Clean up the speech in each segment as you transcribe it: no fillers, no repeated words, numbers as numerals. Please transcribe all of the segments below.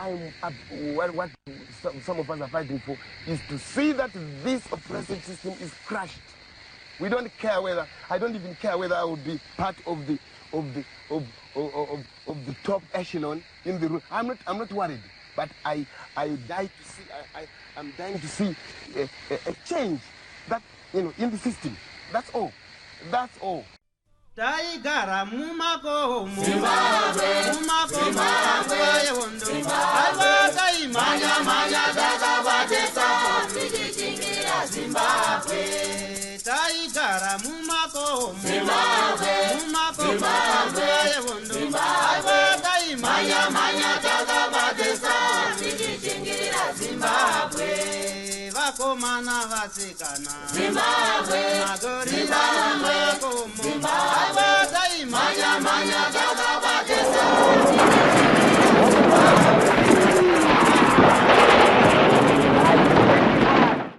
what some of us are fighting for is to see that this oppressive system is crushed. We don't care whether, I don't even care whether I would be part of the top echelon in the room. I'm not worried, but I'm dying to see a change that, in the system. That's all. That's all. Taigara mumako Zimbabwe Zimbabwe manya dakabatesa tichichingira Zimbabwe Taigara mumako Zimbabwe manya dakabatesa tichichingira Zimbabwe vakomana vasikana Zimbabwe magorira makomo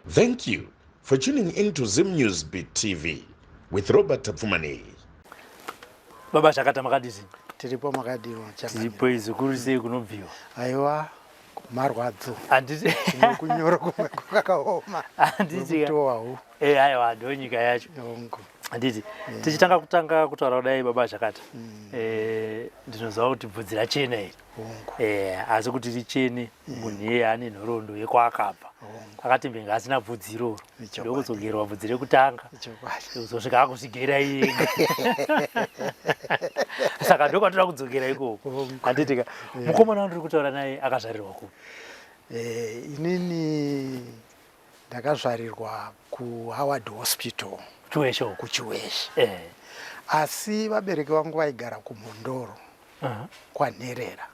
Thank you for tuning into Zim News Beat TV with Robert Tapfumani. Baba Shakata makadisi. Tiripo makadiwa. Tiripo izukuru sei kunobviwa. Aiwa marwadzo. Anditi kunyora kwakaoma. Anditi towawo. Aiwa ndonyika yacho. Yongo. Anditi tichitanga kutaura kudai Baba Shakata. Ndinoziva kuti bvudzi rachena iri. Asi kuti richene munhu iye ane nhoroondo yekwakabva. Akati mbinga asina bvudzi iroro. Ndokuzogerwa bvudzi rekutanga. Uzosvika akuzvigera iye. Saka ndokwatoda kudzokera ikoko. Anditika mukomana wandiri kutaura naye akazvarirwa kupi? Inini ndakazvarirwa kuHoward Hospital. Kuchiweshe. Asi vabereki vangu vaigara kuMhondoro kwaNherera.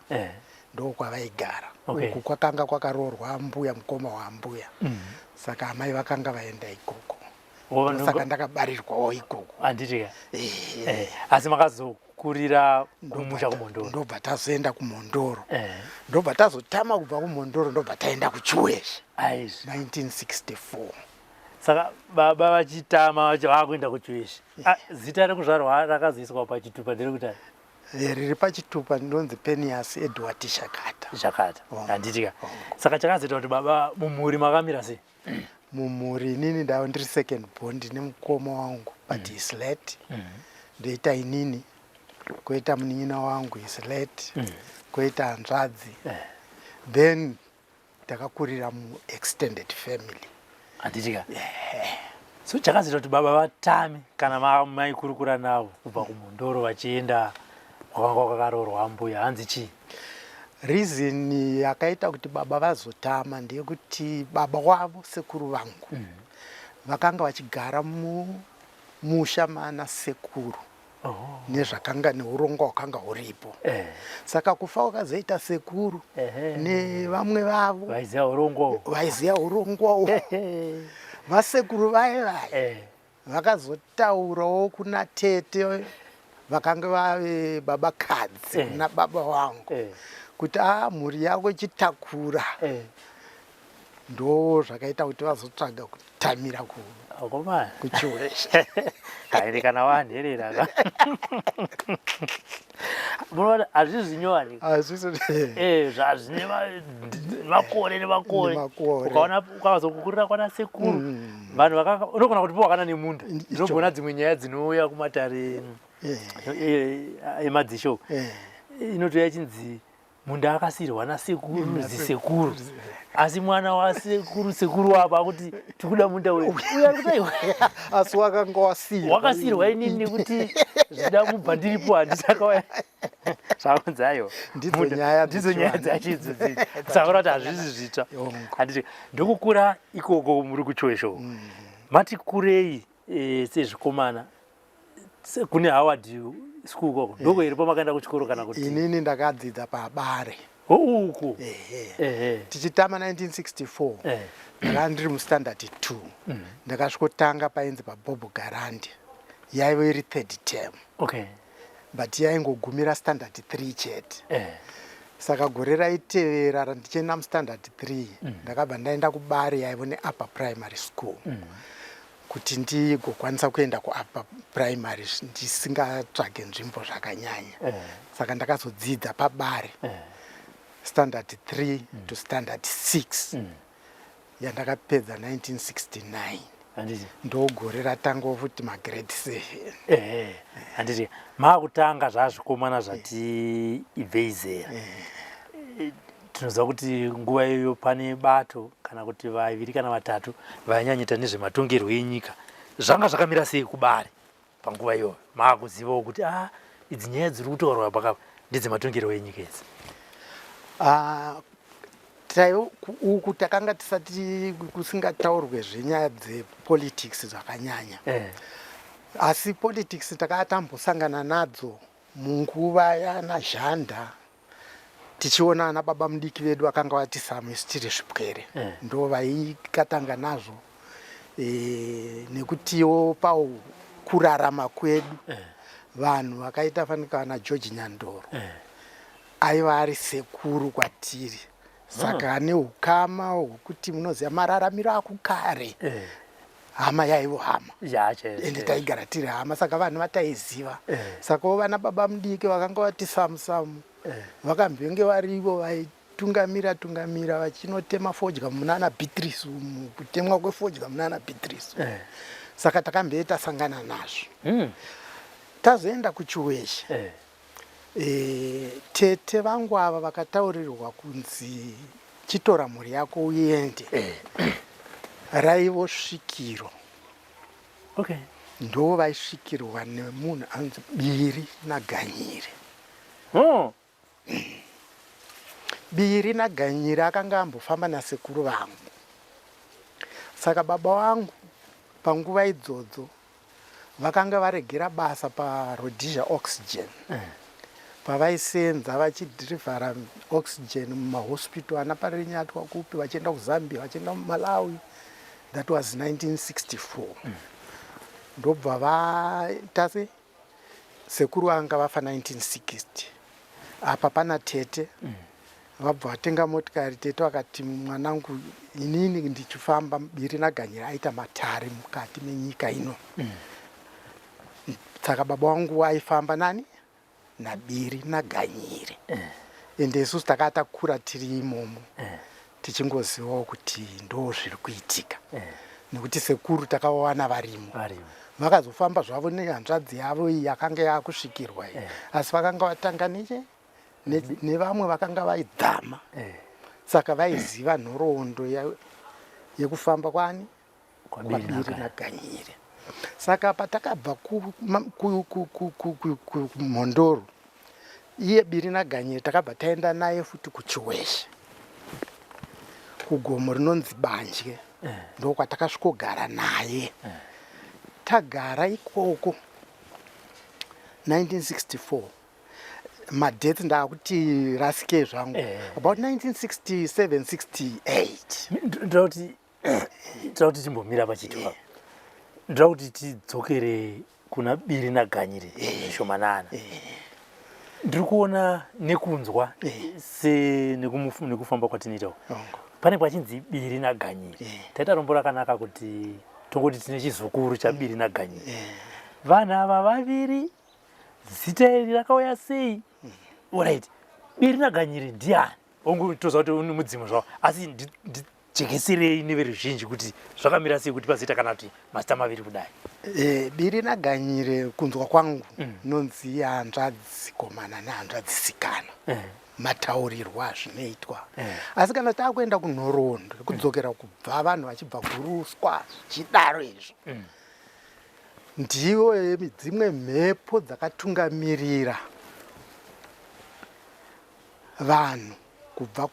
Ndo kwavaigara. Uku kwakanga kwakaroorwa mbuya mukoma waMbuya. Saka amai vakanga vaenda ikoko. Saka ndakabarirwawo ikoko. Anditika. Asi makazokurira kumusha kuMhondoro. Ndobva tazoenda kuMhondoro. Ndobva tazotama kubva kuMhondoro ndobva taenda kuChiweshe. 1964. Saka baba vachitama vakuenda kuChiweshe. Zita rekuzvarwa rakazoiswa pachitupa nderekuti riri pachitupa ndonzi Phineas Edward Shakata. Anditika. Saka chakazoita kuti baba mumhuri makamira sei? Mumhuri inini ndava ndiri second born ndine mukoma wangu but is late. Ndoita inini, koita munin'ina wangu is late. Koita hanzvadzi. Then takakurira mu extended family. Anditika. So chakazoita kuti baba vatame kana maikurukura navo kubva kuMhondoro vachienda kwakanga kwakaroorwa mbuya hanzi chii? Reason yakaita kuti baba vazotama ndeyekuti baba wavo sekuru vangu vakanga vachigara mumusha mana sekuru nezvakanga neurongo hwakanga huripo. Saka kufa kwakazoita sekuru nevamwe vavo vaiziva urongo. Vasekuru vaye vakazotaurawo kuna tete vakanga vave babakadzi kuna baba wangu kuti mhuri yako ichitakura. Ndo zvakaita kuti vazotsvaga kutamira kuChiweshe. Kairi kana waNherera. Munoona hazvizi nyowani. Zvazvine makore nemakore. Ukaona ukazokukurira kwana sekuru. Vanhu unogona kuti wakana nemunda. Ndinogona dzimwe nyaya dzinouya kumatare emadzisho. Inotoya chinzi munda akasirwa nasekuru zisekuru. Asi mwana wasekuru wapa akuti tikuda munda wewe. Uya kutaiwa. Asi wakanga wasirwa. Wakasirwa inini kuti zvida mubva ndiripo handisakauya. Zvakunzayo. Ndidzo nyaya dzachidzo. Saka kuti hazvisi zvitsva. Handiti ndokukura ikoko muri kuChiweshe. Mati kurei sezvikomana kune Howard School koko. Ndoko iripo makaenda kuchikoro kana kuti? Inini ndakadzidza paBare. Uku. Tichitama 1964. Ndakanga ndiri mustandard 2. Ndakasvikotanga painzi paBob Garandi. Yaiva iri third term. But yaingogumira standard 3 chete. Saka gore raitevera randichienda mustandard 3 ndakabva ndaenda kuBare yaiva neupper primary school. Kuti ndigokwanisa kuenda kuupper primary ndisingatsvage nzvimbo zvakanyanya. Saka ndakazodzidza paBare. standard 3 to standard 6 yandakapedza 1969 ndogore ratanga futi magrade 7 handiti maakutanga zvazvikomana zvati ibvei zera tinoziva kuti nguva iyoyo pane bato kana kuti vaviri kana vatatu vainyanyita nezvematongerwo enyika zvanga zvakamira sei kubare panguva iyoyo maakuzivawo kuti idzi nyaya dziri kutaurwa pakapa ndedzematongerwo enyika idzi uku takanga tisati kusingataurwe zvenyaya dzepolitics zvakanyanya asi politics takatambosangana nadzo munguva yana Zhanda tichiona ana baba mudiki vedu vakanga vatisamisa tiri zvipwere ndo vaikatanga nazvo nekutiwo kurarama kwedu vanhu vakaita fanika vana George Nyandoro aiva ari sekuru kwatiri saka neukama hwekuti munoziva mararamiro akukare hama yaivo hama ende taigara tiri hama saka vanhu vataiziva saka vana baba mudiki vakanga vati samusamu vakambenge varivo vaitungamira vachinotema fodya munana Beatrice kutemwa kwefodya munana Beatrice saka takambe tasangana nazvo tazoenda kuChiweshe tete vangu ava vakataurirwa kunzi chitora mhuri yako uende raivo svikiro ndo vaisvikirwa nemunhu anzi Biri naGanyire Biri naGanyire akanga ambofamba nasekuru vangu saka baba vangu panguva idzodzo vakanga varegera basa paRhodesia Oxygen pavaisenza vachidhirivhara oxygen mumahospital ana parinyatwa kupi vachienda kuZambia vachienda muMalawi. That was 1964 ndobva vatase sekuru vanga vafa 1960 apa pana tete vabva vatenga motikari tete vakati mwanangu inini ndichifamba Biri naGanyire aita matare mukati menyika ino saka baba wangu aifamba nani naBiri naGanyire ende isusu takatakura tiri imomo tichingozivawo kuti ndo zviri kuitika nekuti sekuru takawana varimo vakazofamba zvavo nehanzvadzi yavo iyi yakanga yakusvikirwa asi vakanga vatanga nevamwe vakanga vaidzama saka vaiziva nhoroondo yekufamba kwani kwaBiri naGanyire. Saka patakabva kumhondoro iye Biri naGanyire takabva taenda naye futi kuChiweshe kugomo rinonzi Banje ndokwatakasvikogara naye tagara ikoko 1964 madate ndakuti rasike zvangu about 1967-68 ndauti timbomira pachitwa ndauti tidzokere kuna Biri naGanyire shomanana ndiri kuona nekunzwa nekufamba kwatinoitawo pane kwachinzi Biri naGanyire taita rombo rakanaka kuti tongoti tine chizukuru chaBiri naGanyire vanhu ava vaviri zita iri rakauya sei alright Biri naGanyire ndiani ongu toziva kuti uni mudzimu zvavo asi ndijekeserei neveruzhinji kuti zvakamira sei kuti pazita kana kuti mazita maviri kudai Biri naGanyire kunzwa kwangu nonzi hanzvadzi komana nehanzvadzi sikana mataurirwa azvinoitwa asi kana taakuenda kunhoroondo kudzokera kubva vanhu vachibva kuruswa chidaro izvo ndivo dzimwe mhepo dzakatungamirira vanhu kubva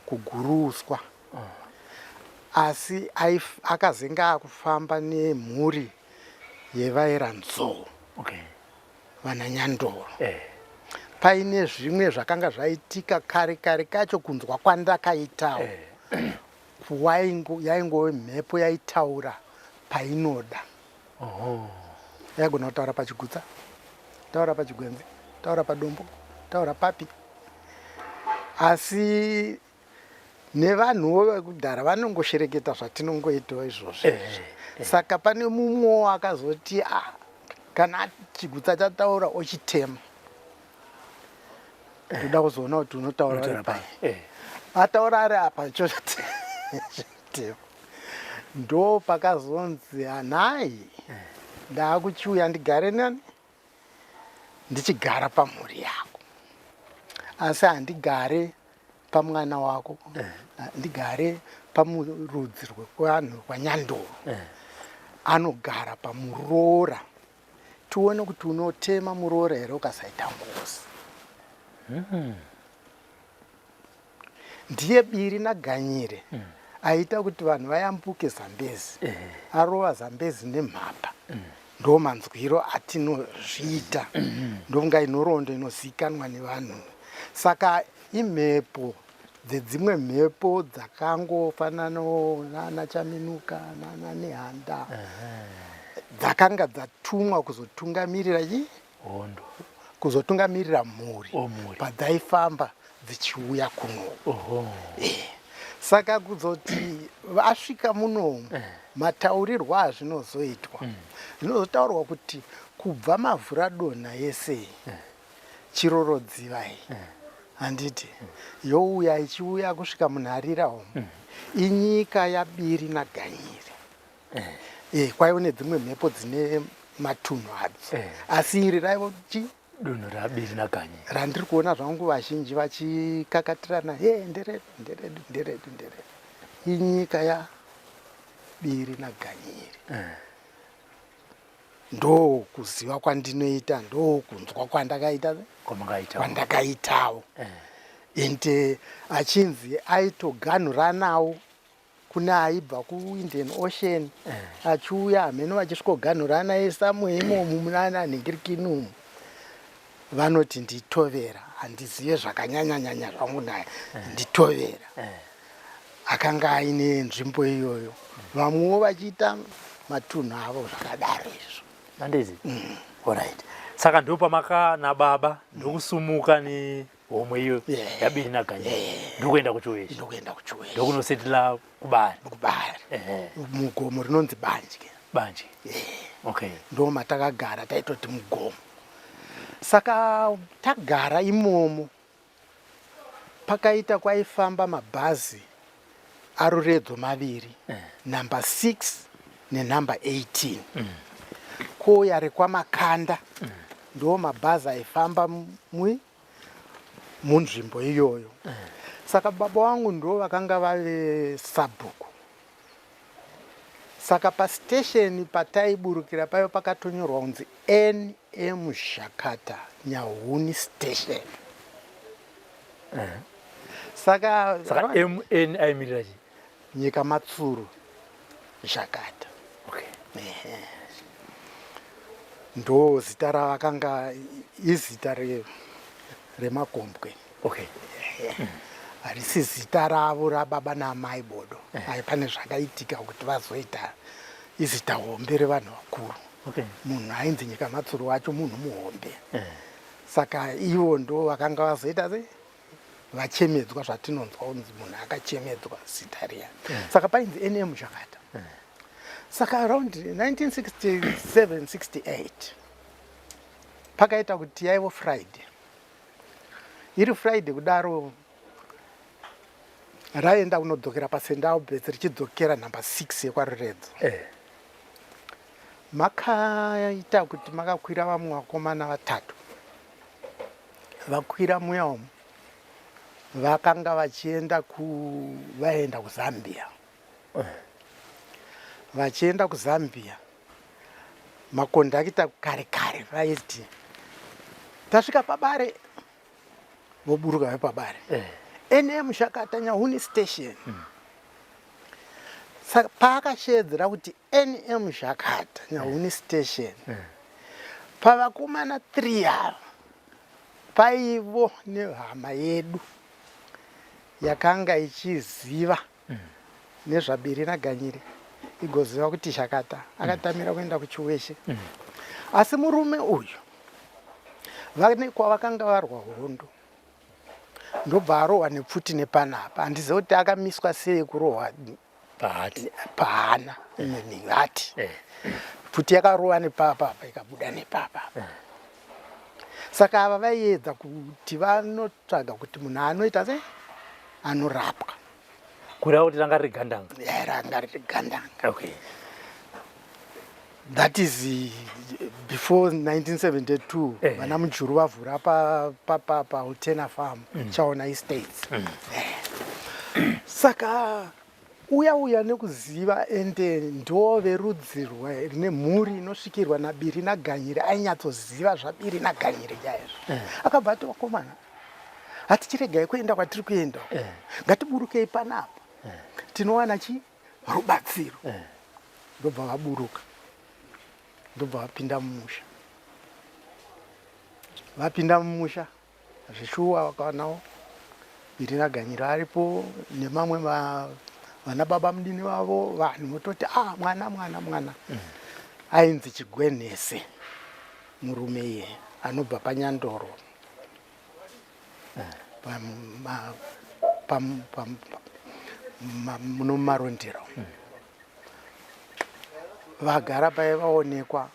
kuguruswa asi akazenga akufamba nemhuri yevaeranzou vananyandoro paine zvimwe zvakanga zvaitika kare kacho kunzwa kwandakaitawo yaingove mhepo yaitaura painoda yaigona kutaura pachigutsa, taura pachigwenzi, taura padombo, taura papi. Asi nevanhuwo vekudhara vanongoshereketa zvatinongoitawo izvozvo. Saka pane mumwe akazoti kana chigutsa chataura ochitema. ndoda kuzoona kuti unotaura uri pai ataura ari apa chotema ndo pakazonzi hanhai ndaakuchiuya ndigare nani ndichigara pamhuri yako asi handigare pamwana wako ndigare pamurudzi rwevanhu rwanyandoro anogara pamuroora tione kuti unotema muroora here ukasaita ngozi ndiye Biri naGanyire aita kuti vanhu vayambuke Zambezi arova Zambezi nemhapa ndo manzwiro atinozviita ndonga inorondo inozikanwa nevanhu saka imhepo dzedzimwe mhepo dzakangofanana nana Chaminuka nana Nehanda dzakanga dzatumwa kuzotungamirira hondo kuzotungamirira mhuri padzaifamba dzichiuya kuno saka kuzoti vasvika munomu mataurirwo azvinozoitwa zvinozotaurwa kuti kubva mavhuradona yese chirorodzivai handiti youya ichiuya kusvika munharira umu inyika yaBiri naGanyire kwaivo nedzimwe mhepo dzine matunhu adzo asi iri raivo dunhu raBiri naGanyire randiri kuona zvangu vazhinji vachikakatirana nderedu inyika yaBiri naGanyire ndo kuziva kwandinoita ndo kunzwa kwandakaitawo ende achinzi aitoganhuranawo kuna aibva kuIndian Ocean achiuya hameno vachisvikoganhurana esamwe imomu munana anhingirikinumu vanoti nditovera handizive zvakanyanyanyanya zvangu naye nditovera akanga aine nzvimbo iyoyo vamwewo vachiita matunhu avo zvakadaro izvo handezi alright saka ndo pamaka nababa ndokusumuka nehomwe iyo yaBiri naGanyire ndokuenda kuChiweshi ndokunosetela kubari mugomo rinonzi Banje okay ndo matakagara taitoti mugomo saka tagara imomo pakaita kwaifamba mabhazi aruredzo maviri number 6 nenumber 18 koya rekwaMakanda ndo mabhazi aifamba munzvimbo iyoyo saka baba wangu ndo vakanga vave Sabhuku saka pastation pataiburukira payo pakatonyorwa kunzi NM Shakata Nyahuni station saka MN aimirira nyika Matsuru Shakata ndo zita ravakanga izita remagombwe harisi zita ravo rababa naamai bodo pane zvakaitika kuti vazoita izita hombe revanhu vakuru munhu ainzi nyika Matsuru wacho munhu muhombe saka ivo ndo vakanga vazoita vachemedzwa zvatinonzwa kunzi munhu akachemedzwa zita riya saka painzi NM Shakata saka around 1967-68 pakaita kuti yaivo Friday iri Friday kudaro raenda kunodzokera paSendau Base richidzokera number 6 yekwaRuredzo makaita kuti makakwira vamwe vakomana 3 vakwira muya umu vakanga vachienda vaenda kuZambia vachienda kuZambia makondakita kare vaiti tasvika pabare voburuka vepabare NM Shakata Nyahuni station saka paakashedzera kuti NM Shakata Nyahuni station pavakomana 3 ava paivo nehama yedu yakanga ichiziva nezvaBiri naGanyire igoziva kuti Shakata akatamira kuenda kuChiweshi asi murume uyu vane kwavakanga varwa hondo ndobva arohwa nepfuti nepanapa handizivi kuti akamiswa sei kurohwa pahana nehati pfuti yakarohwa nepapa ikabuda nepapa saka ava vaiedza kuti vanotsvaga kuti munhu anoita sei anorapwa kureva kuti ranga riri gandanga ranga riri gandanga. Okay. That is before 1972 vana mujuru vavhura pa Ultena Farm Chaona Estates. Saka uya nekuziva ende ndo verudzi rine mhuri inosvikirwa naBiri naGanyire ainyatsoziva zvaBiri naGanyire chaizvo. Akabva ati vakomana hatichiregai kuenda kwatiri kuenda ngatiburukei panapa tinowana rubatsiro. Ndobva vaburuka ndobva vapinda mumusha. Vapinda mumusha zvishuwa vakawanawo Biri naGanyire aripo nemamwe vana baba mudini wavo vanhu mototi mwana ainzi Chigwenhese murume iye anobva paNyandoro muno mumarondero. Vagara pai vaonekwa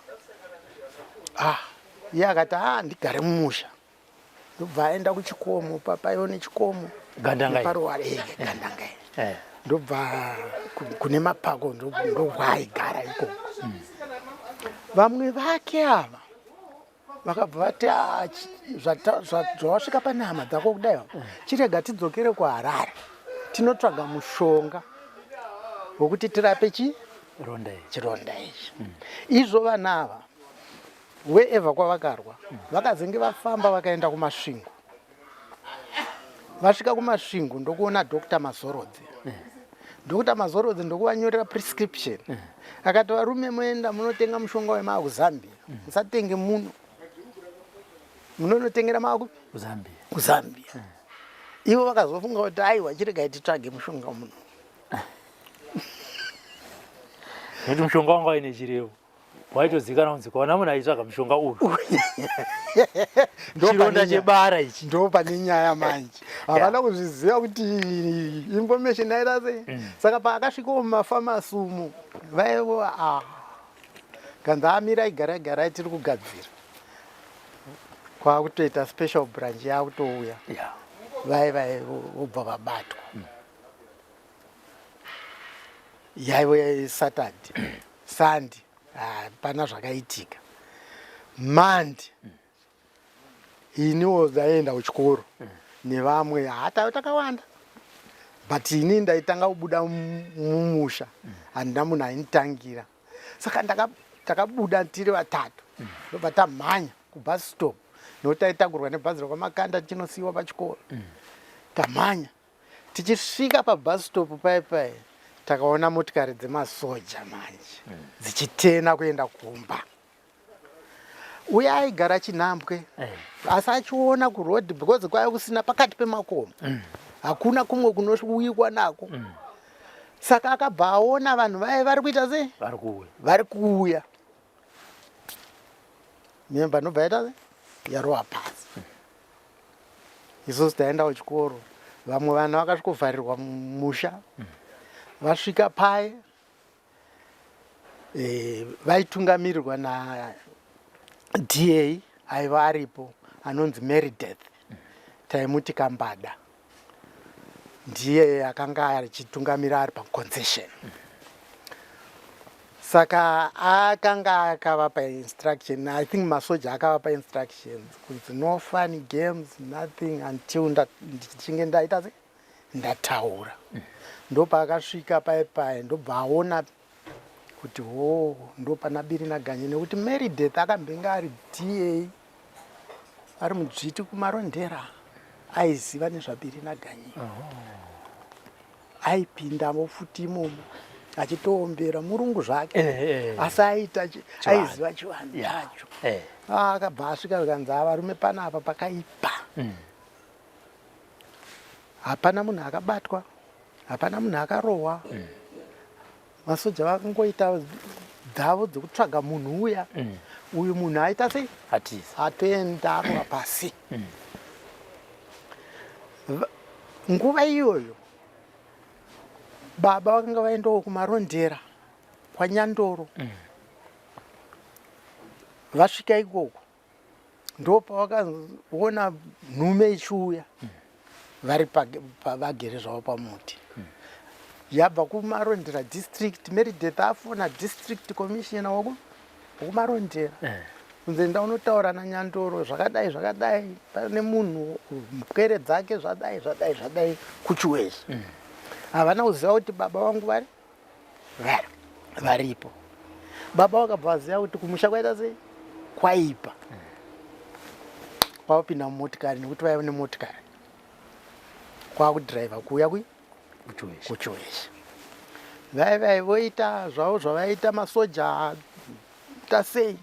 iye akati ndigare mumusha. Ndobva aenda kuchikomo papaione chikomo neparuware gandanga ndobva kune mapako ndobvaaigara ikoko. Vamwe vake ava vakabva vati zvawasvika panehama dzako kudai chirega tidzokere kuHarare tinotsvaga mushonga wokuti tirape chironda ichi. Izvo vana ava wherever kwavakarwa vakazenge vafamba vakaenda kumasvingo. Vasvika kumasvingo ndokuona Dr. Mazorodzi. Dr. Mazorodzi ndokuvanyorera prescription. Akati varume moenda munotenga mushonga wemava kuZambia. Musatenge muno. Munonotengera mava kuZambia. Ivo vakazofunga kuti aiwa chiregai titsvage mushonga muno. Nekuti mushonga wanga waine chirevo. Waitozikanwa kunzi kaona munhu aitsvaga mushonga uyu chironda chebara ichi ndo pane nyaya manje havana kuzviziva kuti information aita sei. Saka paakasvikawo mumafamasi umo vaivo ganza amira igara tiri kugadzira kwakutoita special branch yakutouya vobva vabatwa. Yaivo Saturday Sunday pana zvakaitika. Monday iniwo ndaenda kuchikoro nevamwe takawanda but ini ndaitanga kubuda mumusha handina munhu ainitangira. Saka takabuda tiri vatatu ndobva tamhanya kubus stop nokuti taitagurwa nebhazi rakwaMakanda tinosiyiwa pachikoro. Tamhanya tichisvika pabus stop pai takaona motikari dzemasoja manje dzichitena kuenda kumba. Uya aigara Chinhambwe asi achiona kuroad because kwaiva kusina pakati pemakomo hakuna kumwe kunouyikwa nako. Saka akabva aona vanhu vari kuita sei vari kuuya. Memba nobva yaita sei yarova pasi. Isusu taenda kuchikoro vamwe vana vakasvikovharirwa mumusha. Vasvika pai vaitungamirirwa naDA aiva aripo anonzi Meredith taimuti Kambada. Ndiye akanga achitungamira ari paconcession. Saka akanga akavapa instruction. I think masoja akavapa instructions kuti no funny games nothing until ndichinge ndaita sei ndataura. Ndopaakasvika pai ndobva aona kuti ndopana Biri naGanyire nekuti Meredith akambenga ari DA ari mudzviti kumarondera aiziva nezvaBiri naGanyire. Aipindamo futi imomo achitoombera murungu zvake asi aiziva chivanhu chacho. Akabva asvika vikanzi varume panapa pakaipa. Hapana munhu akabatwa, hapana munhu akarohwa. Masoja vakangoita dzavo dzokutsvaga munhu uya. Uyu munhu aita sei atoenda arova pasi. Nguva iyoyo baba vakanga vaendawo kumarondera kwaNyandoro. Vasvika ikoko ndo pavakaona nhume ichiuya vari vagere zvavo pamuti yabva kumarondera district Meredith afona district commissioner wokumarondera kunze ndaunotaura naNyandoro zvakadai pane munhu mukere dzake zvadai kuchiwezi havana kuziva kuti baba vangu varipo. Baba vakabva vaziva kuti kumusha kwaita sei kwaipa kwakupinda mumotikari nekuti vaiva nemotikari kwakudhiraivha kuuya kuchiwezi voita zvavo zvavaita masoja tasei.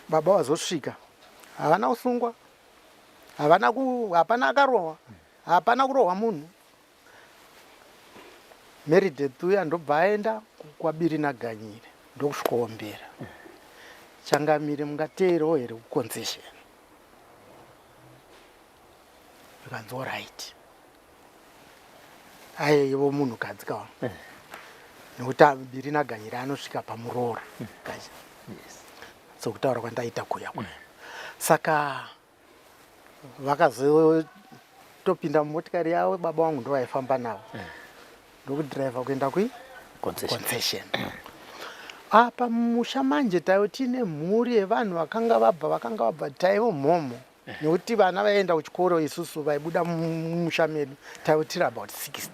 Baba vazosvika havana kusungwa hapana akarohwa hapana kurohwa munhu. Meredith uya ndobva aenda kwabiri naganyire ndokusvikombera Changamire mungateerawo here kuconcession ikanzi alright aivo munhukadzi kawa nekuti abiri naganyire anosvika pamuroora sokutaura kwandaita kuya saka vakazotopinda mumotikari yavo baba vangu ndo vaifamba navo ndokudhiraivha kuenda kuconcession. Apa musha manje taivo tine mhuri yevanhu vakanga vabva taivo mhomo nekuti vana vaienda kuchikoro isusu vaibuda mumusha medu taivo tiri about 60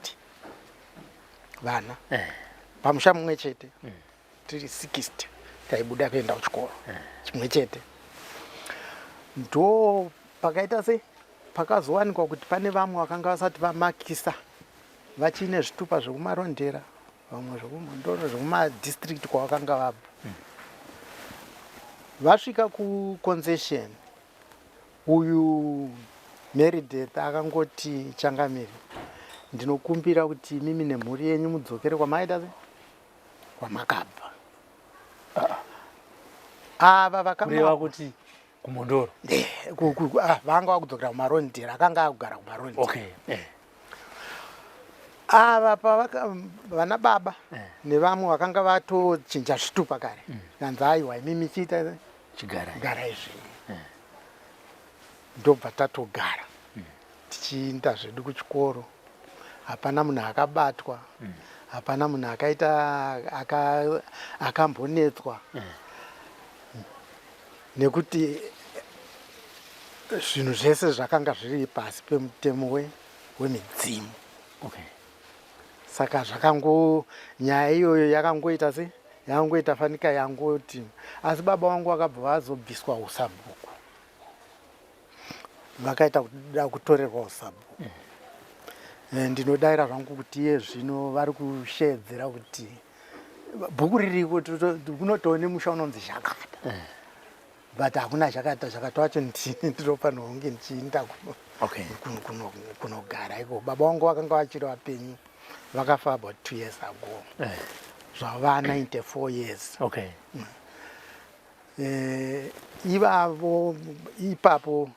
vana pamusha mumwe chete tiri 60 taibuda kuenda kuchikoro chimwe chete. Ndo pakaita sei pakazowanikwa kuti pane vamwe vakanga vasati vamakisa vachine zvitupa zvekumarondera vamwe zvekumondoro zvekumadhistrict kwavakanga vabva vasvika kuconcession. Uyu Meredith akangoti Changamire ndinokumbira kuti mimi nemhuri yenyu mudzokere kwamaita sei kwamakabva. Ava vakamava kuti kumondoro vanga vakudzokera kumarondera akanga akugara kumarondera. Ava vana baba nevamwe vakanga vatochinja zvitupa kare kanzi aiwa imimi chiita chigara izvi ndobva tatogara tichiinda zvedu kuchikoro. Hapana munhu akabatwa hapana munhu akambonetswa nekuti zvinhu zvese zvakanga zviri pasi pemutemo wemidzimu. Saka nyaya iyoyo yakangoita sei yakangoita fanika yangoti. Asi baba vangu vakabva vazobviswa usabhuku vakaita kuda kutorerwa usabhuku. Ndinodaira zvangu kuti iye zvino vari kushedzera kuti bhuku ririko kunotoone musha unonzi Chakata but hakuna Chakata wacho ndinofanirwa kunge ndichiinda kunogara iko. Baba vangu vakanga vachiri vapenyu vakafa about 2 years ago zvava 94 years. Ivavo ipapo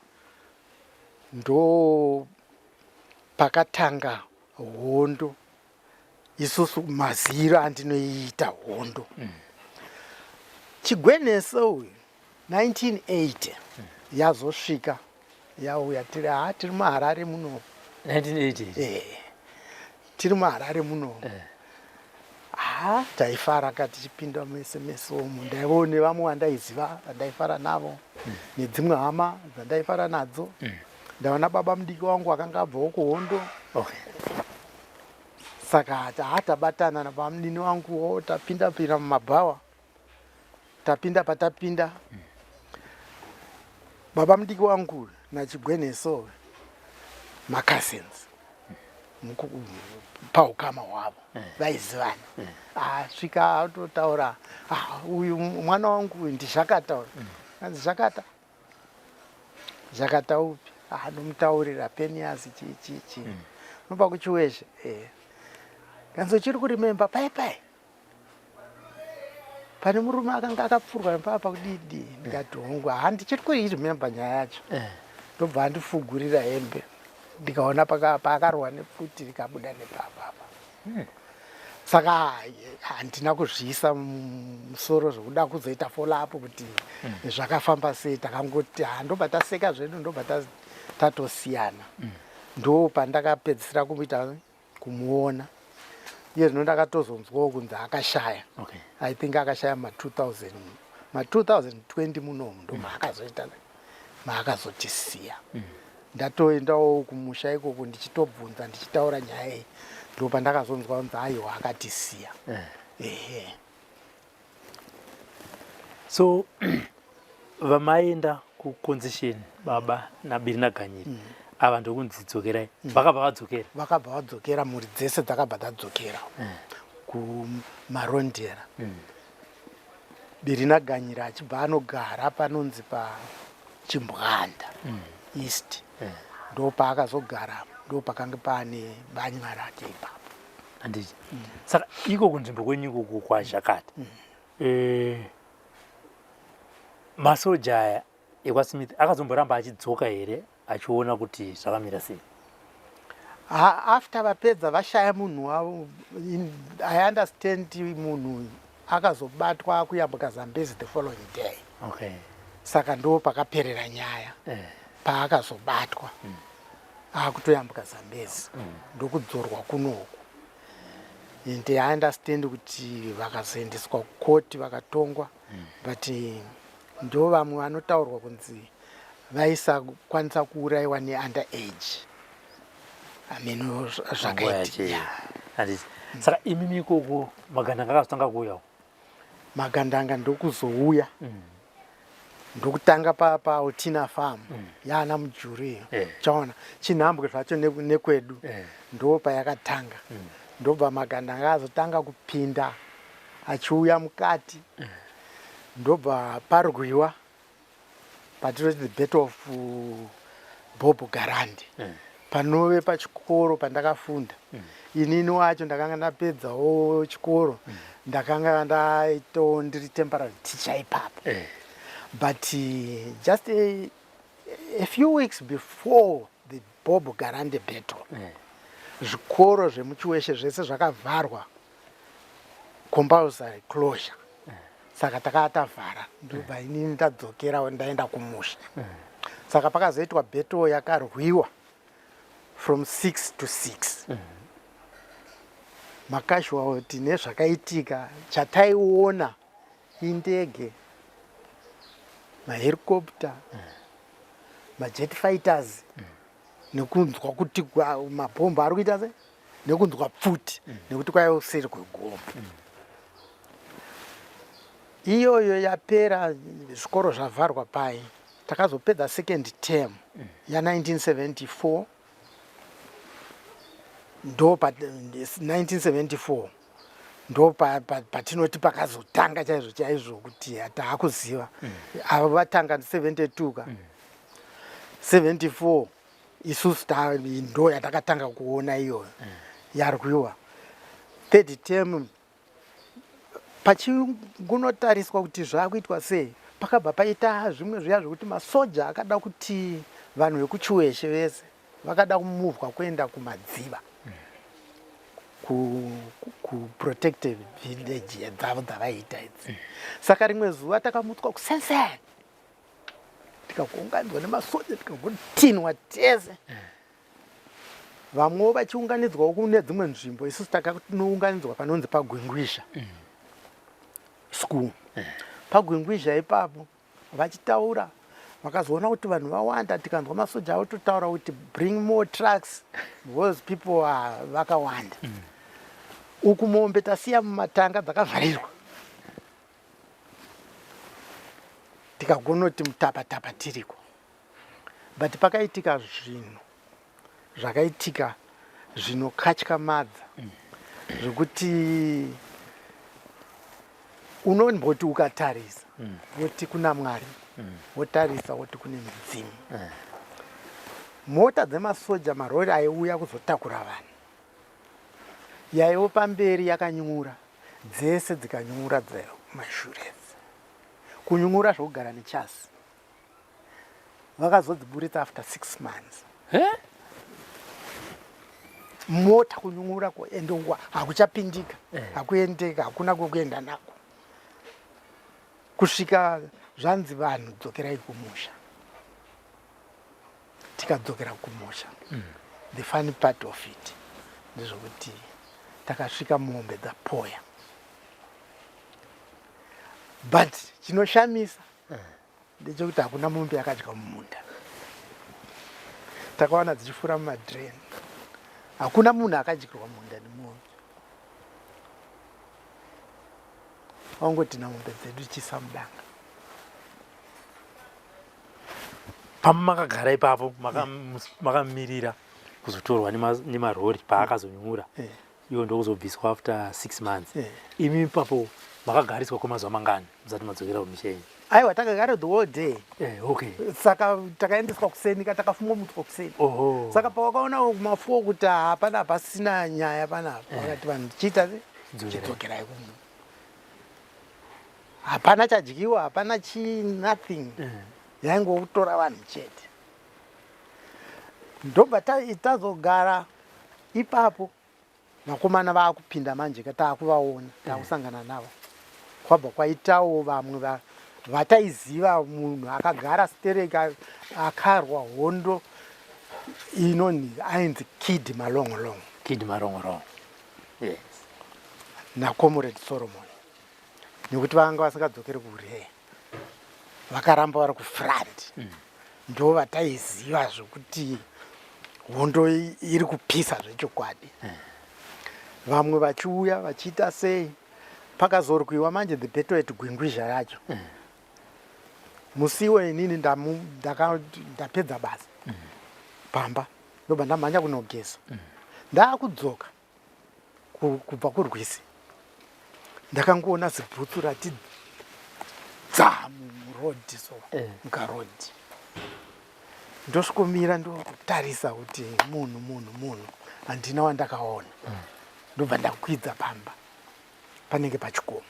ndo pakatanga hondo isusu maziro andinoita hondo. Chigweneso uyu 1980 yazosvika yauya tiri muHarare muno 1980 tiri muHarare muno taifara katichipinda muSMS umu ndaione vamwe vandaiziva vandaifara navo nedzimwe hama dzandaifara nadzo. Ndaona baba mudiki wangu akanga abvawo kuhondo saka tabatana nababa mudini wanguwo tapinda mumabhawa tapinda patapinda. Baba mudiki wangu naChigweneso macousins paukama hwavo vaizivana. Svika atotaura uyu mwana wangu ndiZakata anzi Zakata upi nomutaurira Phineas chichi nobva kuchiwezhe kanzi chiri kurimemba pai pane murume akanga akapfurwa nepapa kudidi ndikati hongu ndichiri kuirimemba nyaya yacho. Ndobva andifugurira hembe ndikaona paakarwa nepfuti rikabuda nepapapa saka handina kuzviisa musoro zvokuda kuzoita follow up kuti zvakafamba sei. Takangoti ndobva taseka zvedu ndobva tatosiyana. Ndo pandakapedzisira kumuona. Iye zvino ndakatozonzwawo kunzi akashaya. I think akashaya ma2020 munomu ndo maakazotisiya. Ndatoendawo kumusha ikoko ndichitobvunza ndichitaura nyaya iyi. Ndo pandakazonzwa kunzi aiwa akatisiya. So vamaenda kucondition baba naBiri naGanyiri ava ndokunzi dzokerai vakabva vadzokera mhuri dzese dzakabva dzadzokera kumarondera. Biri naGanyiri achibva anogara panonzi paChimbwanda East. Ndo paakazogara ndo pakanga pane banywa rake ipapo. Handiti. Saka iko kunzvimbo kwenyu ikoko kwaZhakata. Masoja aya ekwaSmith akazomboramba achidzoka here achiona kuti zvakamira sei? After vapedza vashaya munhu wavo, I understand munhu akazobatwa kuyambuka Zambezi the following day. Saka ndo pakaperera nyaya. Paakazobatwa akutoyambuka Zambezi ndokudzorwa kunoku. And I understand kuti vakazoendeswa kukoti vakatongwa, but ndo vamwe vanotaurwa kunzi vaisakwanisa kuurayiwa neunderage. Zvakaitika. Saka imimi ikoko magandanga akazotanga kuuyawo? Magandanga ndokuzouya. Ndokutanga paUtina farm yana Mujuri. Chaona chinhambwe zvacho nekwedu ndo payakatanga. Ndobva magandanga azotanga kupinda achiuya mukati. Ndobva parwiwa patinoti the Battle of Bobo Garandi. Panove pachikoro pandakafunda. Inini wacho ndakanga ndapedzawo chikoro. Ndakanga ndaitawo ndiri temporary teacher ipapo. But just a few weeks before the Bobo Garandi battle, zvikoro zvemuChiweshe zvese zvakavharwa, compulsory closure. Saka takatavhara ndobva inini ndadzokera ndaenda kumusha. Saka pakazoitwa battle yakarwiwa from 6 to 6. Makasualty nezvakaitika chataiona indege, mahelicopter, majet fighters, nekunzwa kuti mabhomba ari kuita sei, nekunzwa pfuti, nekuti kwaiva kuseri kwegomba. Iyoyo yapera zvikoro zvavharwa pai. Takazopedza second term ya1974. Ndo 1974 ndo patinoti pakazotanga chaizvo kuti taakuziva. Avo vatanga 72 74 isusu ndo yatakatanga kuona iyoyo yarwiwa. Third term pachingunotariswa kuti zvakuitwa sei, pakabva paita zvimwe zviya zvokuti masoja akada kuti vanhu vekuChiweshe vese vakada kumuvwa kuenda kumadziva kuprotective village dzavo dzavaiita idzi. Saka rimwe zuva takamutswa kuSenseni, tikakuunganidzwa nemasoja tikagotinwa tese. Vamwewo vachiunganidzwawo kune dzimwe nzvimbo, isusu takanounganidzwa panonzi paGwingwisha school. PaGwingwisha ipapo vachitaura vakazoona kuti vanhu vawanda, tikanzwa masoja avo totaura kuti bring more trucks because people vakawanda. Uku mombe tasiya mumatanga dzakavharirwa. Tikagonoti mutapa tiriko. But pakaitika zvinhu zvakaitika zvinokatyamadza zvekuti unomboti ukatarisa woti kuna Mwari, wotarisa woti kune midzimu. Mota dzemasoja marori aiuya kuzotakura vanhu yaiwo pamberi yakanyura dzese dzikanyura mashure. Kunyungura zvokugara nechasi. Vakazodziburitsa after 6 months. mota kunyungura kuendongwa hakuchapindika hakuendeka hakuna kwekuenda nako kusvika zvanzi vanhu dzokerai kumusha tikadzokera kumusha the funny part of it ndezvokuti takasvika mombe dzapoya but chinoshamisa ndechekuti hakuna mombe yakadya mumunda takawana dzichifura mumadreni hakuna munhu akadyirwa munda nemombe wangotina mombe dzedu chisa mudanga pamakagara ipapo makamirira kuzotorwa nemarori paakazonyura iwo ndokuzobviswa after 6 months imi ipapo makagariswa kwemazuva mangani musati madzokera kumisha yenyu aiwa takagara the whole day okay saka takaendeswa kuseni katakafumwa mutswa kuseni saka pawakaona mafuo kuti hapana pasina nyaya panapa vakati vanhu chiita chidzokerai kumu hapana chadyiwa hapana nothing yaingokutora vanhu chete ndobva tazogara ipapo vakomana vaakupinda manje kataakuvaona taakusangana navo kwabva kwaitawo vamwe vataiziva munhu akagara stereka akarwa hondo inonzi ainzi Kid Malongolongo yes naComrade Solomon nekuti vanga vasingadzokeri kuRehe vakaramba vari kufront ndo vataiziva zvokuti hondo iri kupisa zvechokwadi vamwe vachiuya vachiita sei pakazorwiwa manje the battle at Gwingwizha racho musiwo inini ndapedza basa pamba ndobva ndamhanya kunogeza ndaakudzoka kubva kurwisi ndakangoona zibhutsu rati dzamu murodhi so mukarodhi ndosvikomira ndotarisa kuti munhu handina wandakaona ndobva ndakwidza pamba panenge pachikomo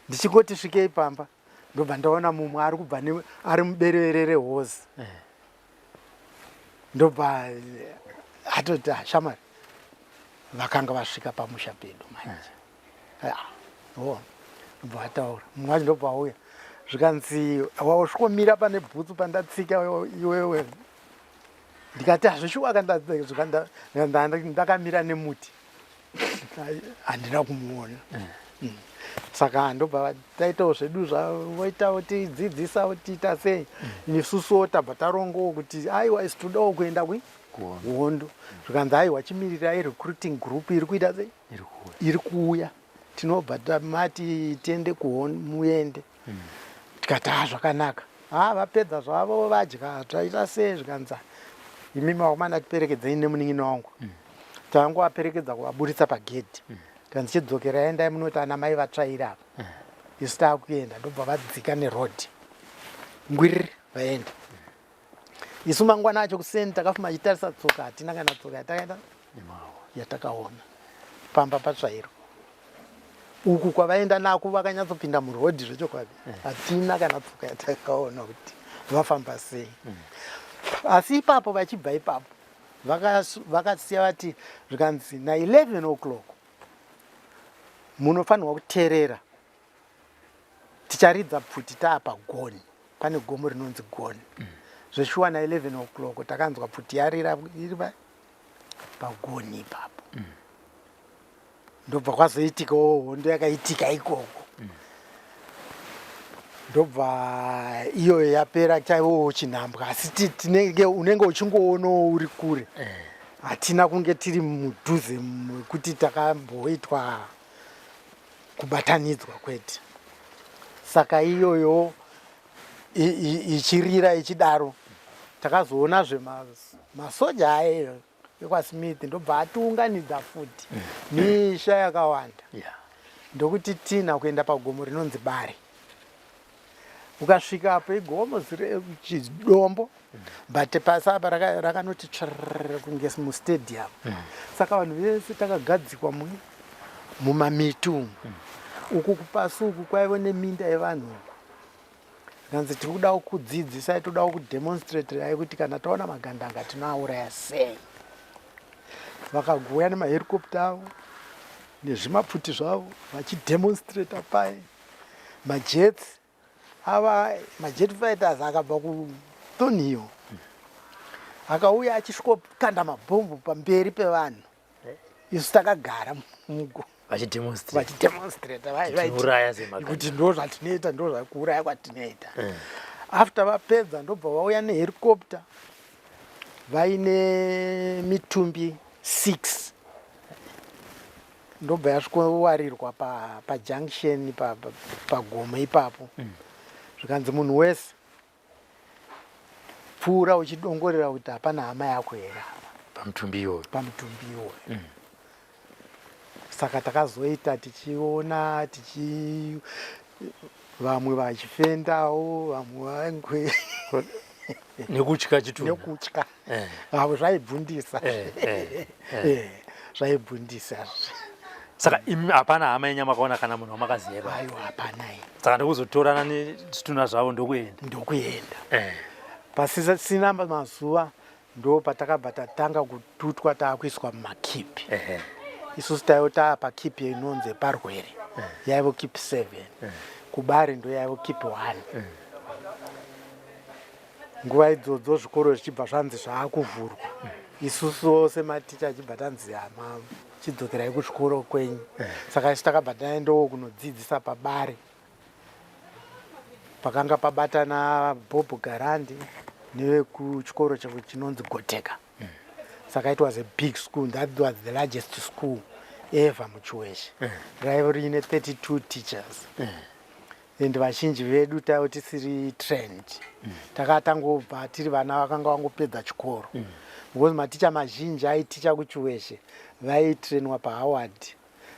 ndichingoti svikei pamba ndobva ndaona mumwe ari kubva ari muberere rehozi ndobva atoti shamari vakanga vasvika pamusha pedu manje ndobva ataura mumwe wacho ndobva auya zvikanzi wasvikomira pane bhutsu pandatsika iwewe ndikati hazvishuwaka ndakamira nemuti handina kumuona saka ndobva taitawo zvedu zvavoitawo tidzidzisawo tiita sei nesusuwo tabva tarongowo kuti aiwa isi todawo kuenda kuhondo zvikanzi aiwa chimirirai recruiting group iri kuita sei iri kuuya tinobva tamati tiende muende tikati zvakanaka vapedza zvavo vadya taita sei zvikanzi imi makomana tiperekedzei nemunin'ina wangu tangovaperekedza kuvaburitsa pagedhi kanzi chidzokerai endai munoti ana mai vatsvaira apa isu taakuenda ndobva vadzika nerodhi ngwiriri vaenda isu mangwana acho kuseni takafuma achitarisa tsoka hatina kana tsoka yatakaenda yatakaona pamba patsvairwa uku kwavaenda nako vakanyatsopinda murodhi zvechokwadi hatina kana tsoka yatakaona kuti vafamba sei asi ipapo vachibva ipapo vakasiya vati zvikanzi na11 o'clock munofanirwa kuteerera ticharidza pfuti taapa Goni pane gomo rinonzi Goni zveshuwa na11 o'clock takanzwa pfuti yarira iri pagoni ipapo ndobva kwazoitikawo hondo yakaitika ikoko ndobva iyo yapera chaiwowo chinhambwa asi tinenge unenge uchingoonawo uri kure hatina kunge tiri mudhuze kuti takamboitwa kubatanidzwa kwete saka iyoyo ichirira ichidaro takazoonazve masoja ayeyo ekwaSmith ndobva atiunganidza futi misha yakawanda ndokuti tina kuenda pagomo rinonzi Bare ukasvika apo igomo chidombo but pasapa rakanoti kunge mustadium saka vanhu vese takagadzikwa mumamiti uku kupasi uku kwaive neminda yevanhu uku kanzi tiri kuda kudzidzisai toda kudemonstratirai kuti kana taona magandanga tinoauraya sei vakagoya nemaherikopta avo nezvimapfuti zvavo vachidemonstrata pai majets ava majet fighters akabva kuthornhill akauya achisvikokanda mabhombu pamberi pevanhu isu takagara mugo vachidemonstrata kuti ndo zvatinoita ndo zvakuuraya kwatinoita after vapedza ndobva vauya neherikopta vaine mitumbi 6 ndobva yasvikowarirwa pajunction pagomo ipapo zvikanzi munhu wese pfuura uchidongorera kuti hapana hama yako here pamutumbi iwoyo saka takazoita tichiona vamwe vachifendawo vamwe vaingwe nekutya chitunha nekutya avo zvaibvundisa zvaibvundisa saka imi hapana hama yenyama kaona kana munhu wamakaziva aiwa hapana saka ndokuzotorana nezvitunha zvavo ndokuenda pasina mazuva ndo patakabva tatanga kututwa taakuiswa mumakipi isusu taivo taapakipi inonzi parwere yaivo kipi 7 kubare ndo yaivo kipi 1 nguva idzodzo zvikoro zvichibva zvanzi zvaakuvhurwa isusu sematicha achibva tanzi hama chidzokerai kuzvikoro kwenyu saka isu takabva taendawo kunodzidzisa pabare pakanga pabatana Bob Garandi nevekuchikoro chinonzi Goteka saka it was a big school. That was the largest school ever muChiweshe. Raiva riine 32 teachers and vazhinji vedu taiva tisiri trained takatangobva tiri vana vakanga vangopedza chikoro because maticha mazhinji aiticha kuChiweshe vaitrainwa paHoward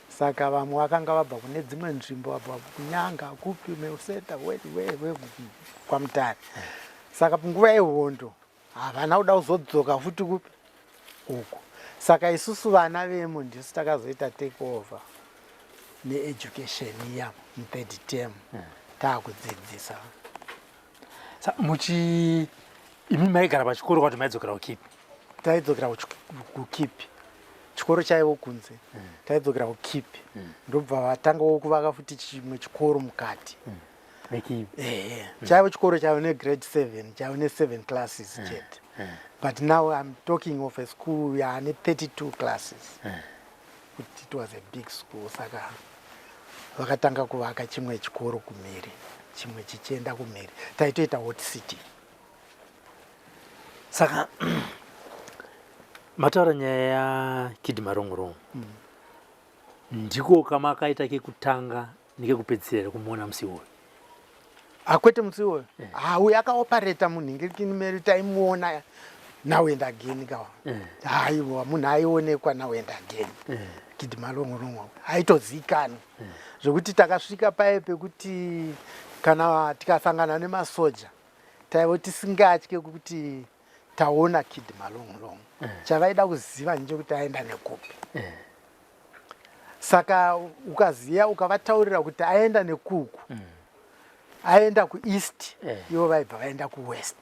saka vamwe vakanga vabva kune dzimwe nzvimbo vabva kunyanga kupi meuseta kwaMutare saka punguva yehondo havana kuda kuzodzoka futi kupi uko saka isusu vana vemo ndisu takazoita take over needucation iya mu3rd term taakudzidzisa imi maigara pachikoro kwati maidzokera kukipi taidzokera kukipi chikoro chaivo kunze taidzokera kukipi ndobva vatangawo kuvaka futi chimwe chikoro mukati chaivo chikoro chaivo negrade 7 chaivo ne7 classes chete but now I'm talking of a school yaane 32 classes it was a big school saka vakatanga kuvaka chimwe chikoro kumhiri chimwe chichienda kumhiri taitoita hot city saka mataura nyaya yaKid Marongorongo ndiko kamakaita kekutanga nekekupedzisira kumuona musi uyu akwete musi uyu uyu akaopareta munhingirikini meri taimuona now and again kawa aiwa munhu aionekwa now and again Kid Marongorongo aitozikanwa zvekuti takasvika paye pekuti kana tikasangana nemasoja taivo tisingatye kuti taona Kid Marongorongo chavaida kuziva nje kuti aenda nekupi saka ukaziya ukavataurira kuti aenda nekuku aenda kueast ivo vaibva vaenda kuwest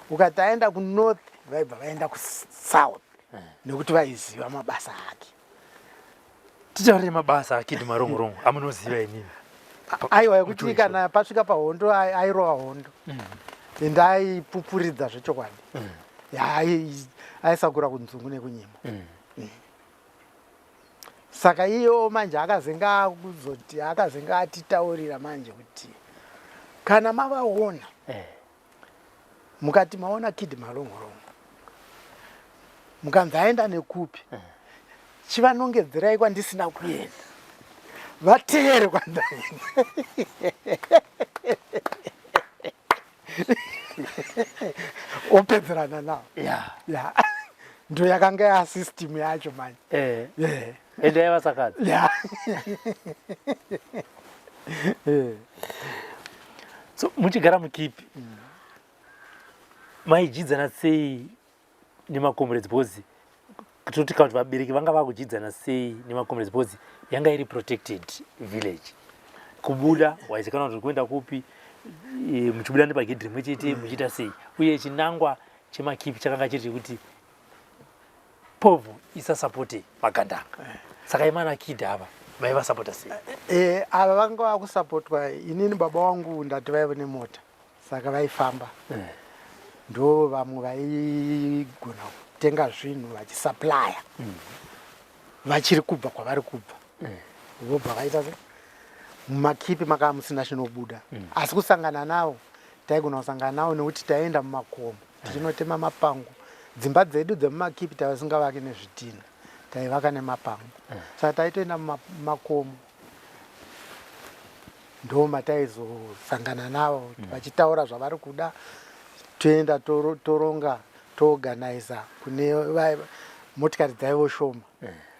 ukati aenda kunorth vaibva vaenda kusouth nekuti vaiziva mabasa ake titaurire mabasa aKid Marongorongo amunoziva inini aiwa yekuti kana pasvika pahondo airova hondo ende aipupuridza zvechokwadi aisakura kunzungu nekunyima saka iyo manje akazenga kuzoti akazenga atitaurira manje kuti kana mavaona mukati maona Kid Marongorongo mukanzi aenda nekupi chivanongedzerai kwandisina kuenda vateere kwandaenda opedzerana navo ndo yakanga yasystem yacho manje ende yavasakadza so muchigara mukipi maijidzana sei nemaComrades Boys kutoti kuti vabereki vanga vakujidzana sei nemaComrades Boys yanga iri protected village kubuda waizikanwa kuti kuenda kupi muchibuda nepagedhi rimwe chete muchiita sei uye chinangwa chemakipi chakanga chiri kuti povhu isasapoti magandanga saka imana kidha ava vaivasapota sei? Ava vanga vakusapotwa. Inini baba wangu ndati vaive nemota saka vaifamba, ndo vamwe vaigona kutenga zvinhu vachisuplya vachiri kubva kwavari kubva, vobva vaita se mumakipi makava musina chinobuda. Asi kusangana navo taigona kusangana navo nekuti taienda mumakomo tichinotema mapango. Dzimba dzedu dzemumakipi taisingavaki nezvitina, taivaka nemapango. Saka taitoenda mumakomo ndo mataizosangana navo vachitaura zvavari kuda, toenda toronga toorganiza kune motikari dzaivo shoma.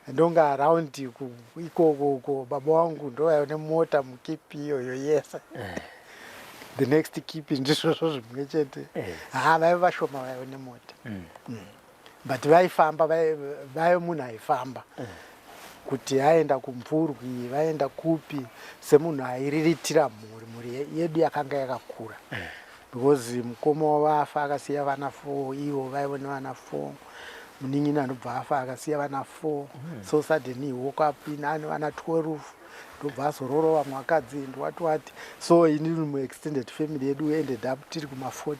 Ndonga araundi ikoko baba wangu ndo vaiva nemota mukipi iyoyo yese. The next kipi ndizvozvo zvimwe chete. Vaiva vashoma vaiva nemota, but vaifamba, vaive munhu aifamba kuti aenda kumvurwi, vaenda kupi, semunhu airiritira mhuri yedu yakanga yakakura, because mukoma wavafa akasiya vana 4, ivo vaive nevana 4. Munin'ina anobva afa akasiya vana 4. So suddenly he woke up ane vana 12, ndobva azororo vamwe vakadzi ndowati. So inini muextended family yedu ended up tiri kuma 40.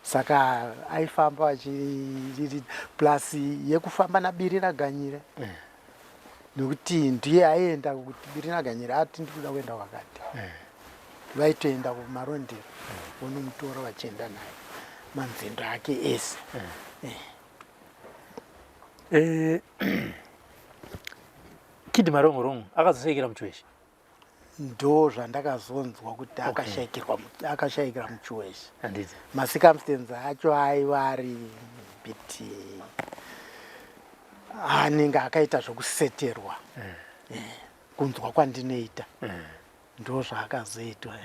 Saka aifamba vachiriri plus yekufamba nabiri raganyire, nekuti ndiye aienda kuti biri raganyire ati ndikuda kuenda kwakati, vaitoenda kumarondero vonomutora vachienda naye manzendo ake ese. Kid Marongorongo akazoshayikira Muchiweshi? Ndo zvandakazonzwa kuti akashayikira Muchiweshi. Macircumstances acho aiva ari biti anenge akaita zvokuseterwa, kunzwa kwandinoita ndo zvaakazoitwa.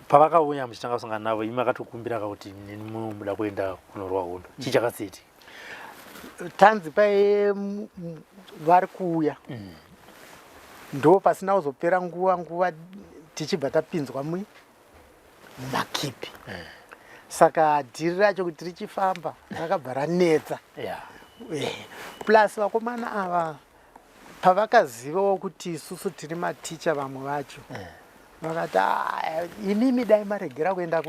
Pavakauya muchitanga kusangana navo imi makatokumbira kuti neni munoda kuenda kunorwa hondo, chii chakaseti? Tanzi pai vari kuuya ndo pasina kuzopera nguva tichibva tapinzwa mumakipi. Saka dhiri racho kuti richifamba rakabva ranetsa. Plus vakomana ava pavakazivawo kuti isusu tiri maticha vamwe vacho, vakati imimi dai maregera kuenda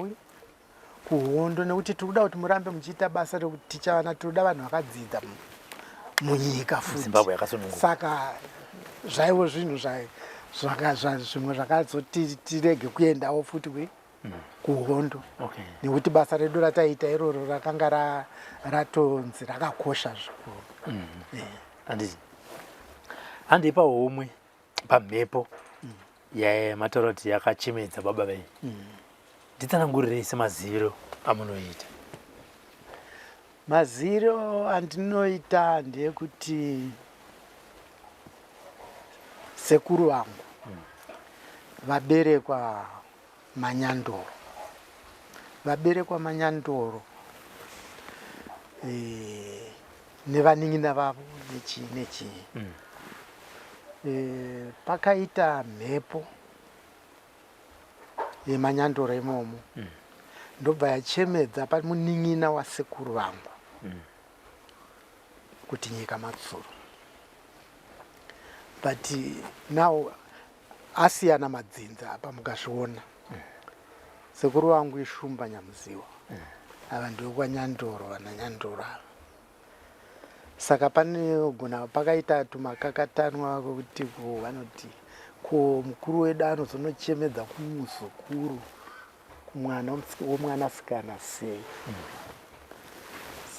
kuhondo nekuti tirikuda kuti murambe muchiita basa rekuticha vana, tirikuda vanhu vakadzidza munyika futi. Saka zvaivo zvinhu zvimwe zvakazoti tirege kuendawo futi kuhondo, nekuti basa redu rataiita iroro rakanga ratonzi rakakosha zvikuru. Handipa homwe pamhepo yamataura kuti yakachemedza baba venyu, nditsanangurirei semaziviro amunoita. Maziviro andinoita ndeyekuti sekuru vangu vaberekwa Manyandoro. Vaberekwa Manyandoro nevanin'ina vavo nechi. Pakaita mhepo yeManyandoro imomo ndobva yachemedza pamunin'ina wasekuru vangu kuti nyika matsuro. But now asiyana madzinza apa mukazviona. Sekuru vangu iShumba Nyamuziwa, ava ndokwaNyandoro, vana Nyandoro ava. Saka panogona pakaita tumakakatanwa kuti vanoti ko mukuru wedu anozonochemedza kumuzukuru kumwana womwanasikana sei.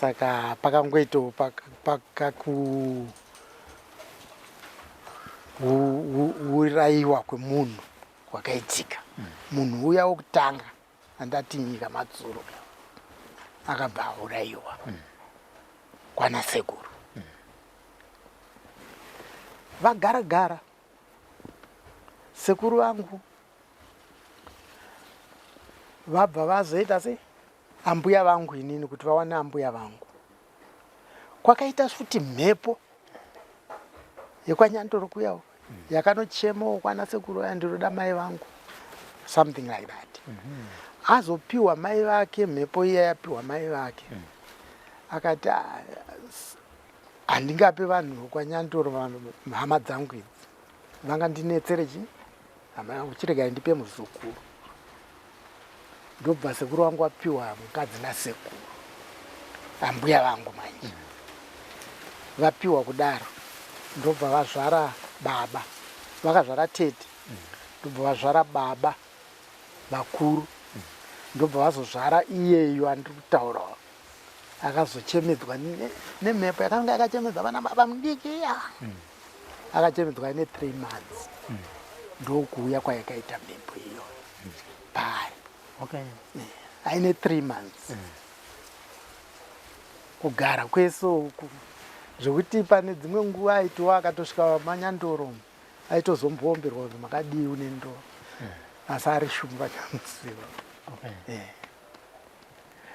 Saka pakangoitawo urayiwa kwemunhu kwakaitika. Munhu uya wokutanga andati nyika matsuro akabva aurayiwa kwana sekuru. Vagara sekuru vangu vabva vazoita se ambuya vangu inini kuti vawane ambuya vangu. Kwakaita futi mhepo yekwaNyandoro kuyawo yakanochemawo kwana sekuru aya ndiroda mai vangu, something like that. azopiwa mai vake mhepo iya yapiwa mai vake akati handingape vanhu vokwanyandoro hama dzangu idzi vanga ndinetsere chi hama yangu chirega ndipe muzukuru ndobva sekuru wangu apiwa mukadzi nasekuru ambuya vangu manje vapiwa kudaro ndobva vazvara baba vakazvara tete ndobva vazvara baba vakuru ndobva vazozvara iyeyo andiri kutaurawo akazochemedzwa nemhepo yakanga yakachemedza vana baba mudiki akachemedzwa ne3 months ndokuuya kwayakaita mhepo iyo pari aine 3 months kugara kwese uku zvekuti pane dzimwe nguva aitiwa akatosvika manyandoro aitozomboomberwa kuti makadii unendo asi ari shumba chamuziva.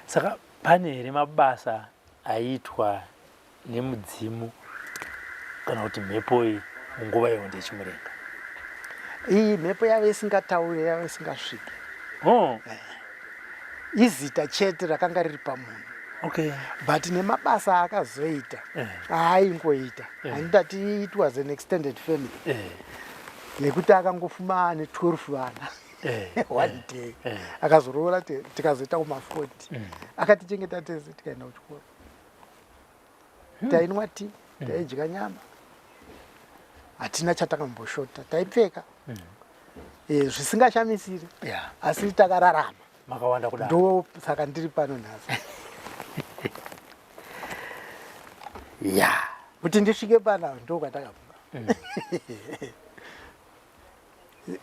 Saka pane here mabasa aitwa nemudzimu kana kuti mhepo iyi munguva iyo ndechimurenga? Iyi mhepo yave isingataure, yave isingasviki. Izita chete rakanga riri pamunhu. But nemabasa akazoita aaingoita handati it was an extended family nekuti akangofuma ne12 vana one day akazorora tikazoita kuma40 akatichengeta tese tikaenda kuchikoro tainwa tii taidya nyama hatina chatakamboshota taipfeka zvisingashamisiri asi takararama makawanda kudaro ndo saka ndiri pano nhasi kuti ndisvike pana ndo kwatakabva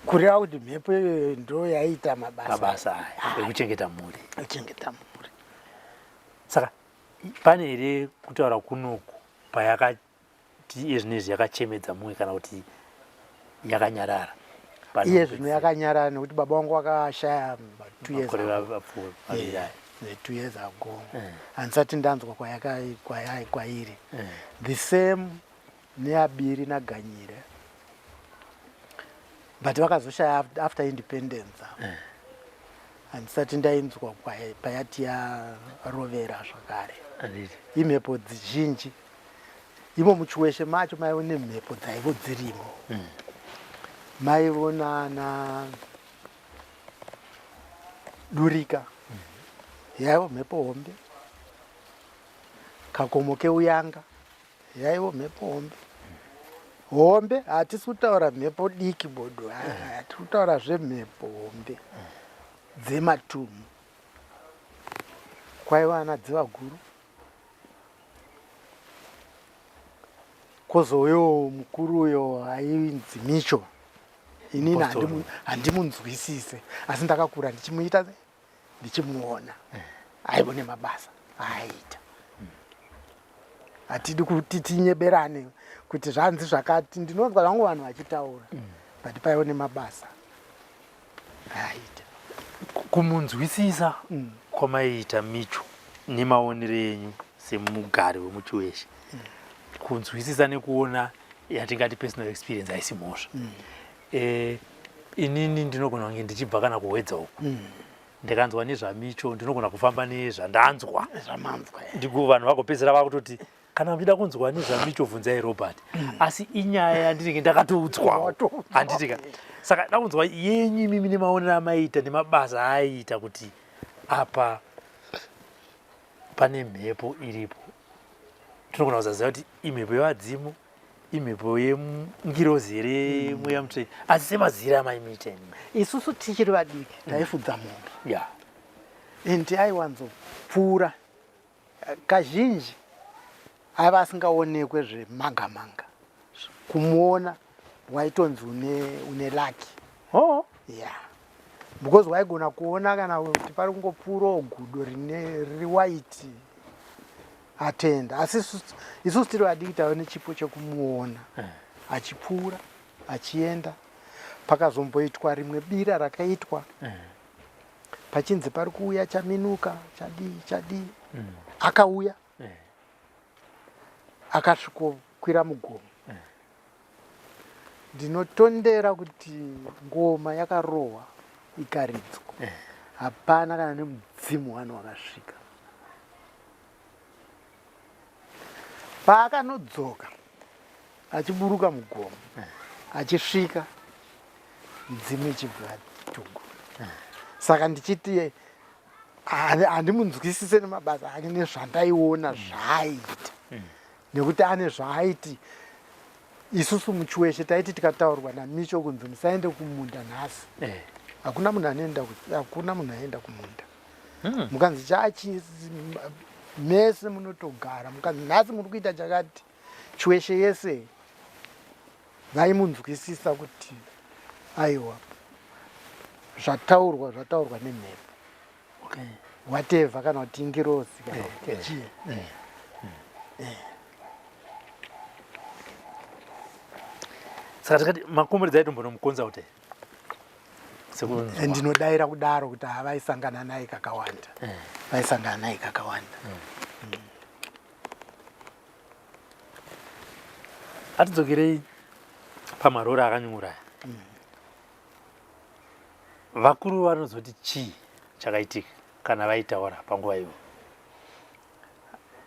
kureva kuti mhepo ndo yaita mabasa aya ekuchengeta mhuri. Saka pane here kutaura kunoku payakati izvinezvi yakachemedza mumwe kana kuti yakanyarara? Iye zvino yakanyarara nekuti baba vangu vakashaya 2 years ago handisati ndanzwa kwairi the same neabiri naganyire but vakazoshaya after independence handisati ndainzwa payati yarovera zvakare. Imhepo dzizhinji imo muchiweshe macho maivo nemhepo dzaivo dzirimo maivo nana Durika yaivo mhepo hombe, Kakomo keuyanga yaivo mhepo hombe hatisi kutaura mhepo diki bodo hatiri kutaura zvemhepo hombe dzematumu. Kwaiva nadzivaguru kozouyo mukuru uyo ainzi Micho. Inini handimunzwisise asi ndakakura ndichimuita ndichimuona aivo nemabasa aiita. Hatidi kuti tinyeberane kuti zvanzi zvakati ndinonzwa zvangu vanhu vachitaura but paivo nemabasa aiita. Kumunzwisisa kwamaiita Micho nemaonero enyu semugari wemuchiweshe kunzwisisa nekuona yatingati personal experience haisi mhosva. Inini ndinogona kunge ndichibva kana kuwedza uku ndikanzwa nezvaMicho ndinogona kufamba nezvandanzwa vanhu vagopedzera vakutoti kana muchida kunzwa nezvaMicho bvunzai Robert, asi inyaya yandinenge ndakatoudzwa handitika. Saka dakunzwa yenyu mimi nemaonero amaita nemabasa aiita kuti apa pane mhepo iripo. Tinogona kuzaziva kuti imhepo yevadzimu, imhepo yengirozi here mweya mutsvene, asi semazira amaimita isusu tichiri vadiki taifudza mombe and aiwanzopfuura kazhinji aiva asingaonekwe zvemanga-manga. Kumuona waitonzi une laki because waigona kuona kana kuti pari kungopfuurawo gudo riri waiti atenda. Asi isusu tiri vadiki taiva nechipo chekumuona achipfuura achienda. Pakazomboitwa rimwe bira rakaitwa pachinzi pari kuuya chaminuka chadii akauya akasvikokwira mugomo. Ndinotondera kuti ngoma yakarohwa ikaridzwa hapana kana nemudzimu wano wakasvika. Paakanodzoka achiburuka mugomo achisvika mudzimu ichibva tugu. Saka ndichiti handimunzwisise nemabasa ake nezvandaiona zvaaita, nekuti ane zvaaiti. Isusu muchiweshe taiti tikataurwa naMicho kunzi musaende kumunda nhasi, hakuna munhu anoenda kumunda. Mukanzi chachi mese munotogara, mukanzi nhasi muri kuita chakati, chiweshe yese vaimunzwisisa kuti aiwa zvataurwa nemhepo, whatever, kana kuti ingirozi kana kuti chii. Saka tikati makombodzi aitombonomukonza kuti ndinodaira kudaro kuti vaisangana naye kakawanda, vaisangana naye kakawanda. Atidzokerei pamarori akanyura. Vakuru vanozoti chii chakaitika kana vaitaura panguva iyo?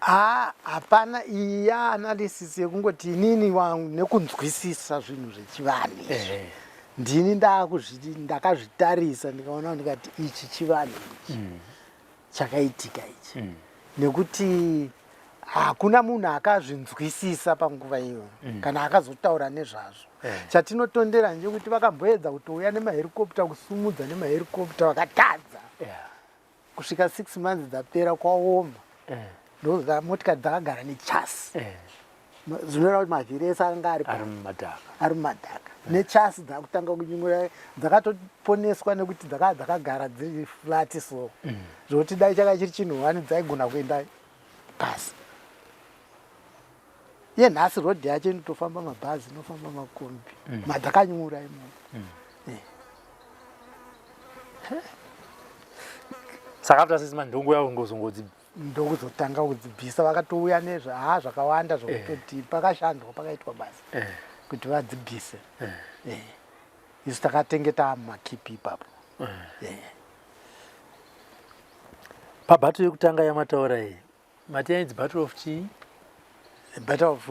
Hapana iya analysis yekungoti inini nekunzwisisa zvinhu zvechivanhu ndini ndakazvitarisa ndikaona ndikati ichi chivanhu ichi chakaitika ichi, nekuti hakuna munhu akazvinzwisisa panguva iyo kana akazotaura nezvazvo. Chatinotondera ndechekuti vakamboedza kutouya nemaherikopta, kusumudza nemaherikopta, vakatadza. Kusvika 6 months dzapera kwaoma, motikari dzakagara nechasi. Zvinoreva kuti mavhiri ese anga ari mumadhaka, nechasi dzakutanga kunyungura, dzakatoponeswa nekuti dzakagara dziri flati. So zvokuti dai chaka chiri chinhu 1 dzaigona kuenda pasi. Iye nhasi rodhi yacho inotofamba mabhazi, inofamba makombi, madzakanyura imomo. Saka tasisi mandongo yavo ngozongodzi ndokuzotanga kudzibvisa, vakatouya nezvakawanda zvokutoti pakashandwa, pakaitwa basa kuti vadzibvise. Isu takatengeta makipi ipapo. Pabhattle yekutanga yamataura iyi mati yainzi Battle of chii? Battle of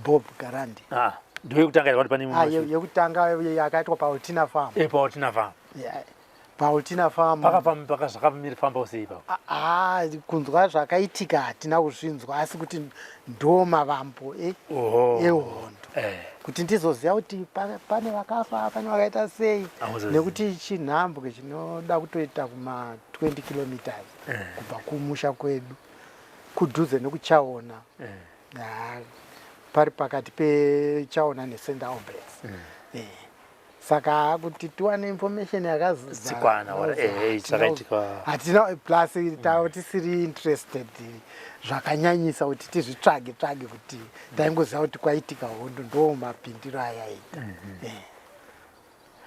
Bob Garandi. Ndo yekutanga yakati pane mumwe. Yekutanga yakaitwa paUltina Farm. paUltina Farm. paUltina Farm. Zvakapamira famba usei ipapo. Kunzwa zvakaitika hatina kuzvinzwa, asi kuti ndo mavambo ehondo. Kuti ndizoziva kuti pane vakafa, pane vakaita sei, nekuti chinhambwe chinoda kutoita kuma 20 kilometers kubva kumusha kwedu, kudhuze nekuchaona, pari pakati pechaona neSt Alberts. Saka kuti tiwane information yakazara hatina, plus tisiri interested zvakanyanyisa kuti tizvitsvage kuti taingoziva kuti kwaitika hondo, ndo mapindiro ayaita.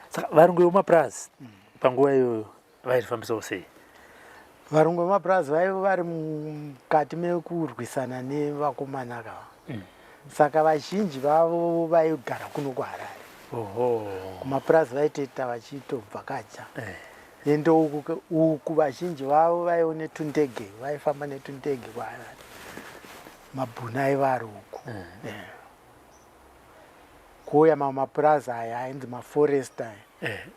Saka varungu vemapurazi panguva iyoyo vaizvifambisa sei? Varungu vemapurazi vaiva vari mukati mekurwisana nevakomana ava. Saka vazhinji vavo vaigara kuno kuHarare. Kumapurazi vaitoita vachitobvakacha. Endo uku vazhinji vavo vaiva netundege, vaifamba netundege kuHarare. Mabhuna aiva ari uku. Kuuya mapurazi aya ainzi maforest aya,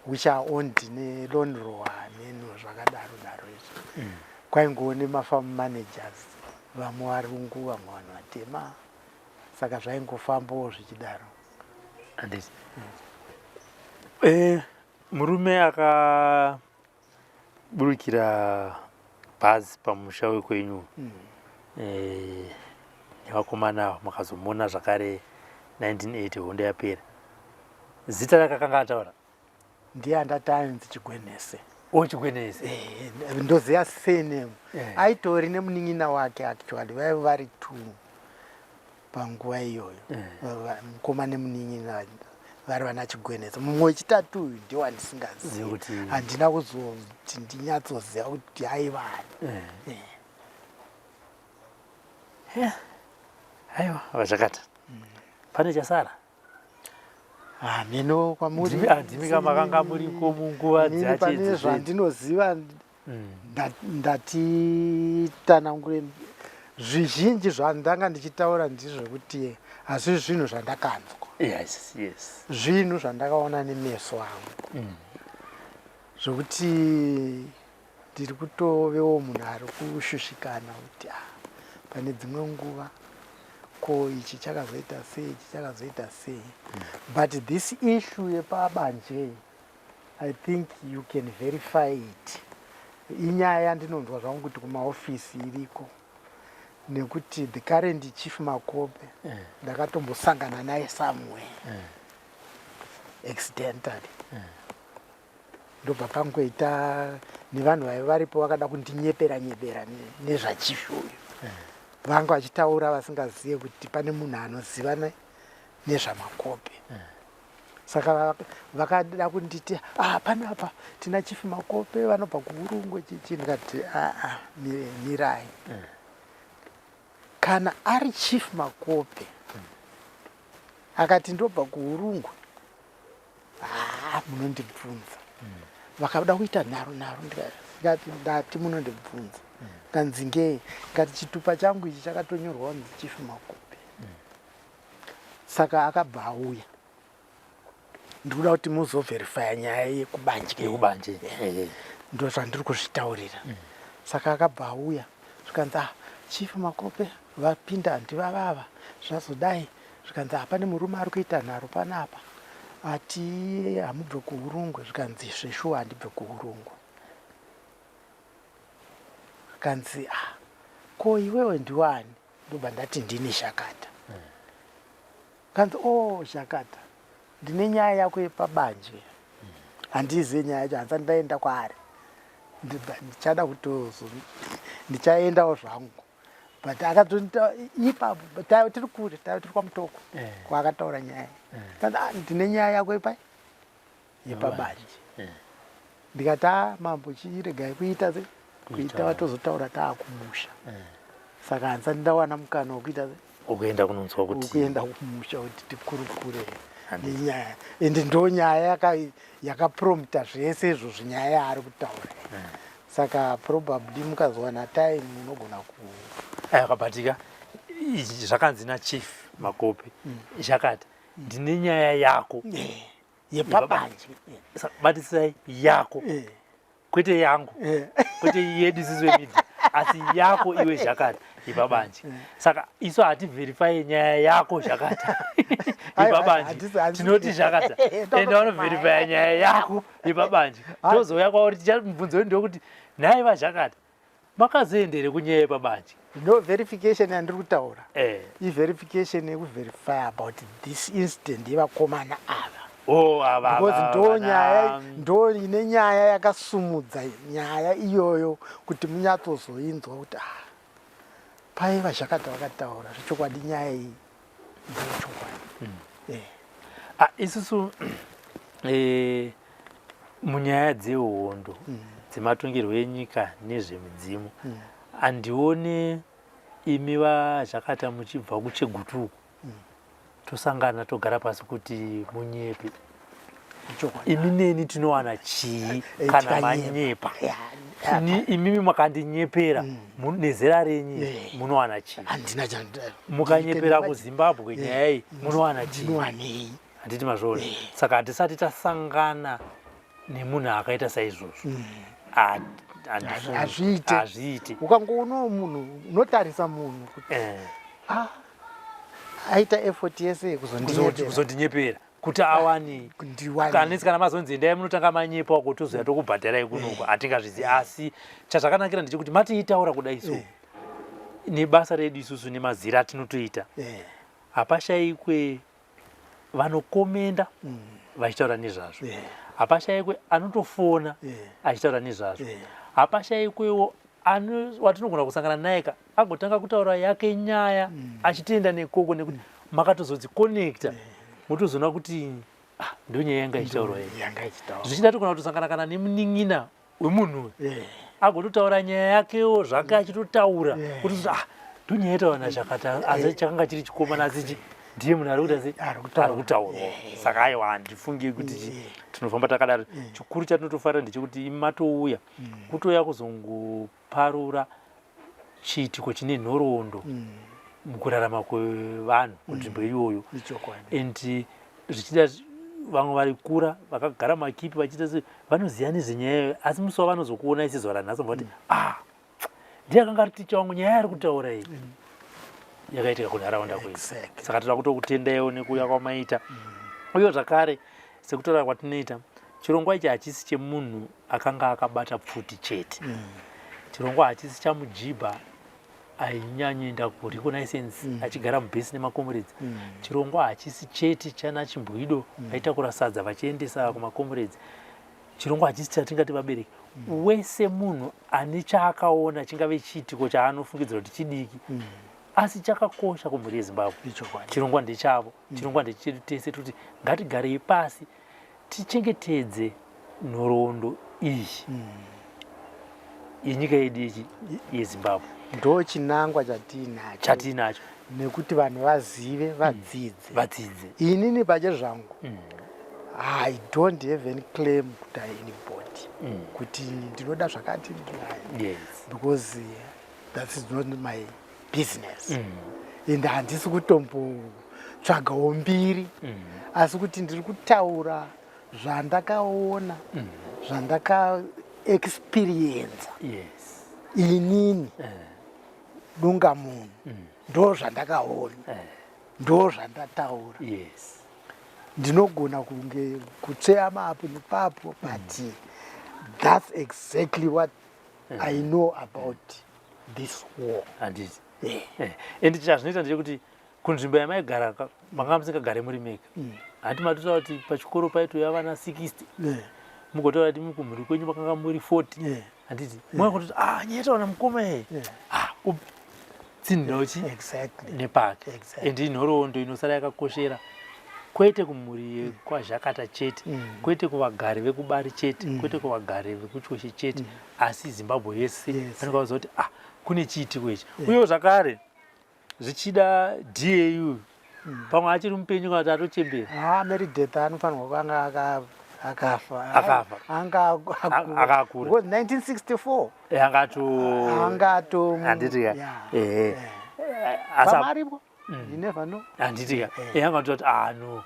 which are owned neLonroa nenhu zvakadaro daro izvo. Kwaingowo nemafarm managers, vamwe varungu, vamwe vanhu vatema. Saka zvaingofambawo zvichidaro. Murume akaburukira bhazi pamusha wekwenyu nevakomana makazomona zvakare 1980 hondo yapera. Zita rakakanga ataura ndiye andati ainzi Chigwenese. Chigwenese. Ndoziva surname. Aitori nemunin'ina wake actually, vaiva vari 2 panguva iyoyo. Mukoma nemunin'ina vari vana Chigwenese. Mumwe wechitatu uyu ndiye wandisingazivi, handina kuzoti ndinyatsoziva kuti aivani. Aiwa, zvakata. Pane chasara? mino kwamuri handimi makanga muriko munguva pane zvandinoziva ndatitanangure zvizhinji zvandanga ndichitaura ndizvekuti hazvi zvinhu zvandakanzwa zvinhu zvandakaona nemeso angu zvokuti ndiri kutovewo munhu ari kushushikana kuti pane dzimwe nguva ko ichi chakazoita sei ichi chakazoita sei but this issue yepabanje I think you can verify it inyaya ndinonzwa zvangu kuti kumaofisi iriko nekuti the current chief Makope ndakatombosangana naye somewhere accidentally ndobva pangoita nevanhu vaiva varipo vakada kundinyepera nezvachief uyu vanga vachitaura vasingazive kuti pane munhu anoziva nezvaMakope saka vakada kunditi panapa tina chief Makope vanobva kuUrungwe chichi ndikati mirai kana ari chief Makope akati ndobva kuUrungwe munondibvunza vakada kuita nharo ndati munondibvunza kanzi ngei ngati chitupa changu ichi chakatonyorwa kunzi chief Makope saka akabva auya ndikuda kuti muzoverifya nyaya yekubanje ndo zvandiri kuzvitaurira saka akabva auya zvikanzi chief Makope vapinda ndivavava zvazodai zvikanzi hapane murume ari kuita nharo panapa ati hamubve kuUrungwe zvikanzi zveshuwa handibve kuUrungwe kanzi ko iwewe ndiwani ndobva ndati ndini Shakata kanzi Shakata ndine nyaya yako yepabanje handizive nyaya yacho hanza ndaenda kwaari ndichada kutozo ndichaendawo zvangu but akatoita ipapo tiri kure tiri kwaMutoko kwaakataura nyaya kanzi ndine nyaya yako yepabanje ndikati mambo chiregai kuita kuita vatozotaura taakumusha saka hanza ndawana mukana wekuita ukuenda kunonzwa kuti ukuenda kumusha kuti tikurukure nenyaya ende ndo nyaya yakapromta zvese izvo zvinyaya yaari kutaura saka probably mukazowana time munogona akabatika zvakanzi nachief Makope Shakata ndine nyaya yako yepabanje batisai yako kwete yangu kwete yedu sisi wemedia asi yako iwe Shakata yepabanje saka isu hativerify nyaya yako Shakata yepabanje tinoti Shakata enda wanoverify nyaya yako yepabanje tozouya kwauri tichamubvunzo ndokuti nhaye vaShakata makazoendere kunyaya yepabanje no verification yandiri kutaura i-verification yekuverify about this incident yevakomana ava because ndo nyaya ndo ine nyaya yakasumudza nyaya iyoyo kuti munyatsozoinzwa kuti paiva Shakata vakataura zvechokwadi nyaya iyi ndechokwadi isusu munyaya dzehondo dzematongerwo enyika nezvemidzimu handione imi vaShakata muchibva kuChegutu tosangana togara pasi kuti munyepe imi neni tinowana chii kana manyepa imimi makandinyepera nezera renyu munowana chii mukanyepera kuZimbabwe nyaya iyi munowana chii handiti mazvona saka hatisati tasangana nemunhu akaita saizvozvo hazviite ukangoonawo munhu unotarisa munhu kuti aita effort yese kuzondinyepera kuti awani kanesi kana mazonzi endai munotanga manyepa wako tozoya tokubhadharai kunoku hatingazvizivi asi chazvakanakira ndechekuti matiitaura kudai so nebasa redu isusu nemazira atinotoita hapashayikwe vanokomenda vachitaura nezvazvo hapashayikwe anotofona achitaura nezvazvo hapashayikwewo watinogona kusangana naye agotanga kutaura yake nyaya achitienda nekoko nekuti makatozodzikonekta motozoona kuti ndo nyaya yanga ichitaurwa zvichida togona kutosangana kana nemunin'ina wemunhu agototaura nyaya yakewo zvake achitotaura kuti ndo nyaya itaura naShakata asi chakanga chiri chikomana asi ndiye munhu ari kutaurwa. Saka aiwa handifungi kuti tinofamba takadaro. Chikuru chatinotofarira ndechekuti matouya kutouya kuzongoparura chiitiko chine nhoroondo mukurarama kwevanhu kunzvimbo iyoyo. And zvichida vamwe vari kura vakagara makipi vachiita se vanoziva nezvenyaya, asi musi wavanozokuona isizuva ranhasi kuti ndiye akanga ari ticha wangu, nyaya yari kutaura iyi yakaitika kunharaunda kwedu. Saka toda kutokutendaiwo nekuuya kwamaita. Uye zvakare sekutaura kwatinoita, chirongwa ichi hachisi chemunhu akanga akabata pfuti chete. Chirongwa hachisi chamujibha ainyanyoenda kureconnaissance achigara mubhesi nemakomrades. Chirongwa hachisi chete chana Chimbwido aitakura sadza vachiendesa kumakomrades. Chirongwa hachisi chatingati vabereki. Wese munhu ane chaakaona chingave chiitiko chaanofungidzira kuti chidiki asi chakakosha kumhuri yeZimbabwe. Chirongwa ndechavo, chirongwa ndechedu tese, kuti ngatigarei pasi tichengetedze nhoroondo iyi yenyika yedu yeZimbabwe. Ndo chinangwa chatinacho nekuti vanhu vazive, vadzidze. Inini pache zvangu I don't even claim kuti anybody kuti ndinoda zvakati because that is not my business. And handisi kutombotsvagawo mbiri, asi kuti ndiri kutaura zvandakaona, zvandaka experience inini dunga munhu, ndo zvandakaona, ndo zvandataura. Ndinogona kunge kutsveya mapo nepapo, but that's exactly what I know about this war. And chazvinoita ndechekuti kunzvimbo yamaigara manga musingagare muri mega. Hati matotaura kuti pachikoro paitoya vana 60 mugotaura kuti mukumhuri kwenyu makanga muri 40. Handiti mwakutoti nyetaona mukoma tsinhauchi nepake. And inhoroondo inosara yakakoshera kwete kumhuri kwaZhakata chete, kwete kuvagari vekubari chete, kwete kuvagari vekuchoshe chete, asi Zimbabwe yese vanokwaziva kuti kune chiitiko ichi. Uye zvakare zvichida DAU pamwe achiri mupenyu kana kuti atochembera Mary Death anofanirwa kuvanga akafa. Akakura 1964 angato handitika pamaripo. You never know. Handitika angatoti no,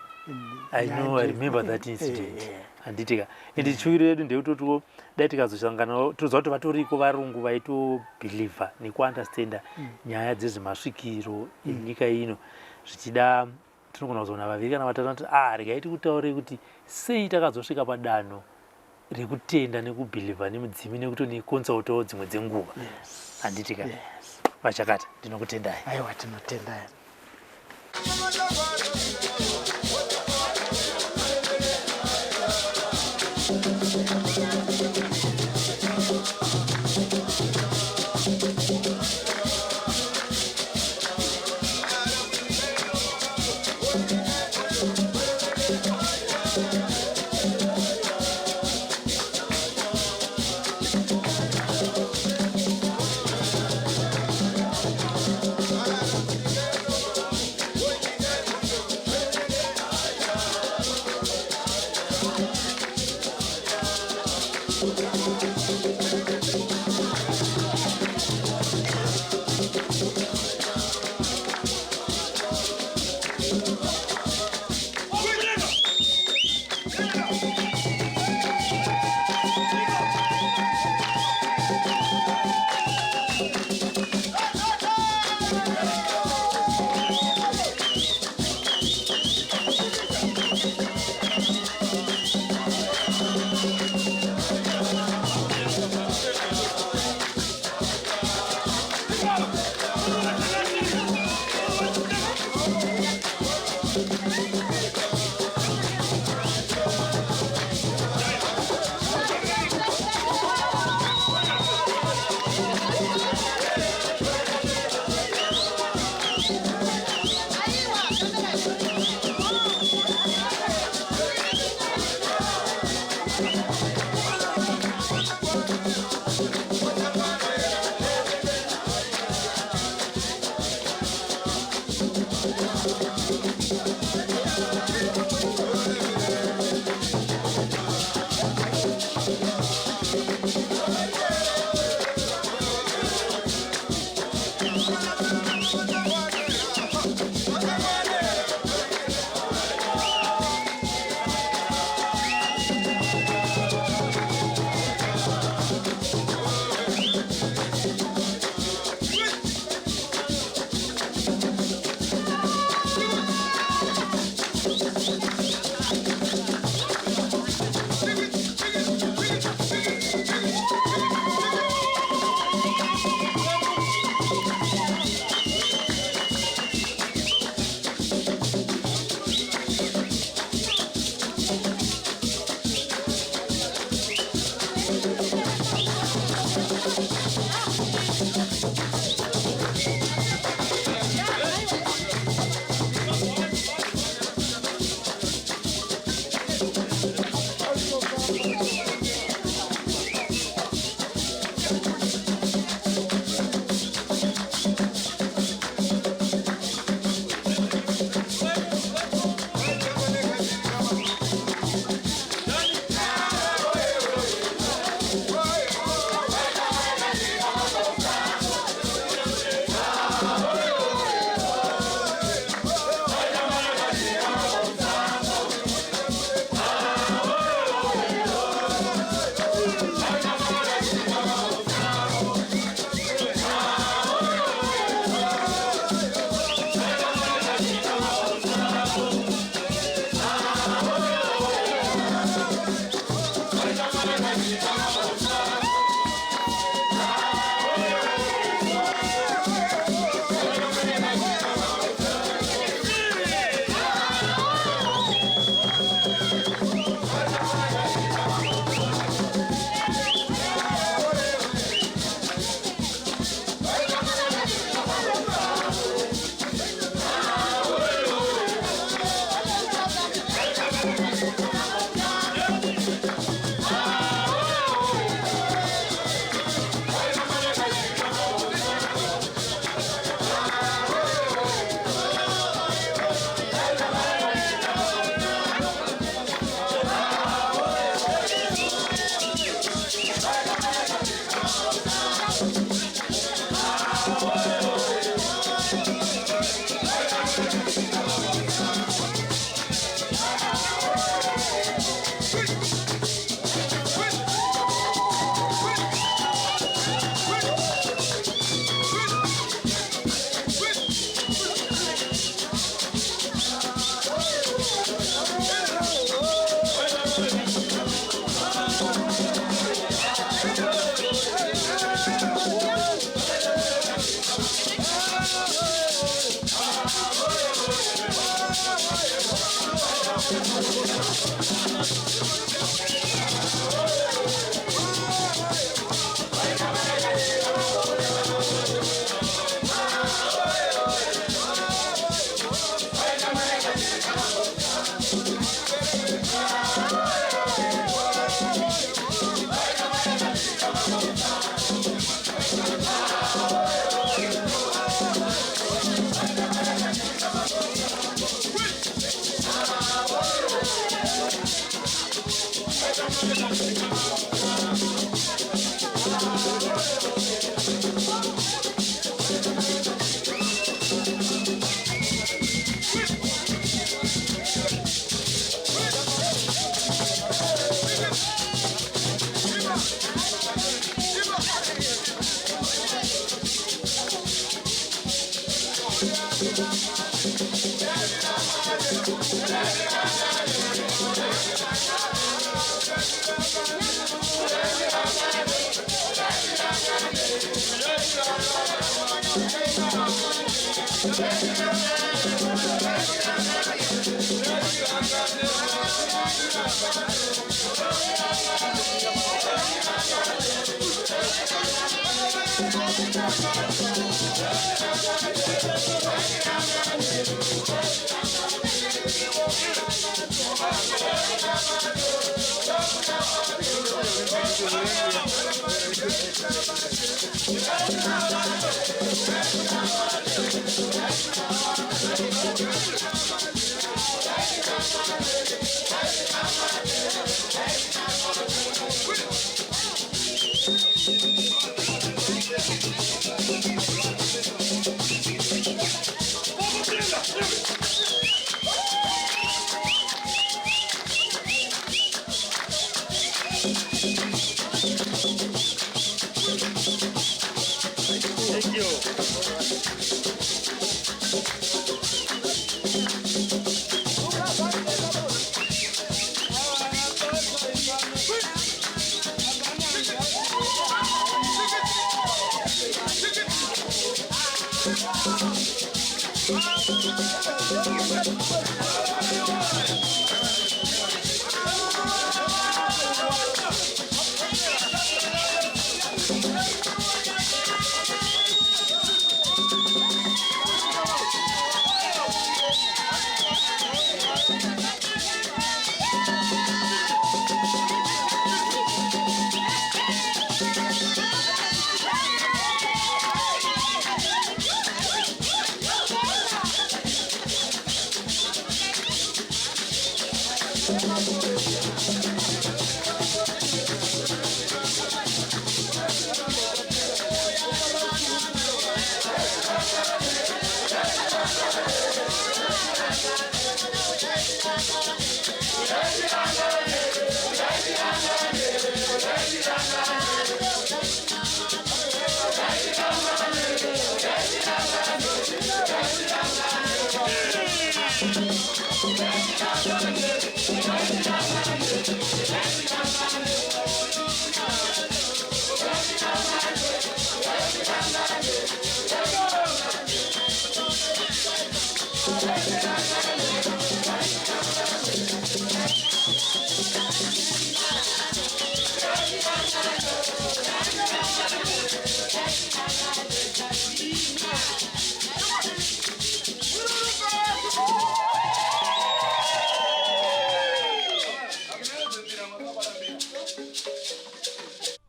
I remember that incident. Handitika. Ende chiwiri yedu ndeutotiwo dai tikazosangana toziva kuti vatoriko varungu vaitobhilivha nekuandastenda nyaya dzezvemasvikiro enyika ino. Zvichida tinogona kuzoona vaviri kana vatatu kuti regai tikutaurei kuti sei takazosvika padanho rekutenda nekubhilivha nemudzimi nekutonikonsautawo dzimwe dzenguva. Handitika vaChakata ndinokutendai. Aiwa, tinotendai.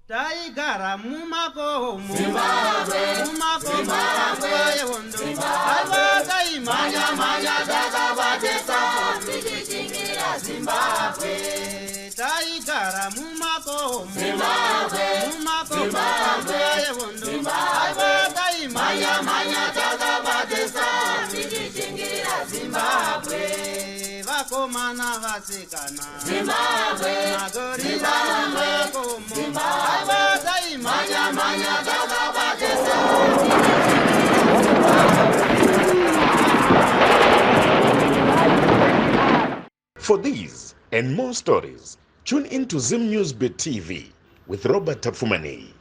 Taigara mumako Zimbabwe Zimbabwe yewondo Alvaka imanya manya dakabatesa Tikichingira Zimbabwe Taigara mumako Zimbabwe Zimbabwe yewondo Alvaka imanya manya dakabatesa Tikichingira Zimbabwe Vakomana vasikana Zimbabwe Zimbabwe For these and more stories, tune in to Zim News Bit TV with Robert Tafumani.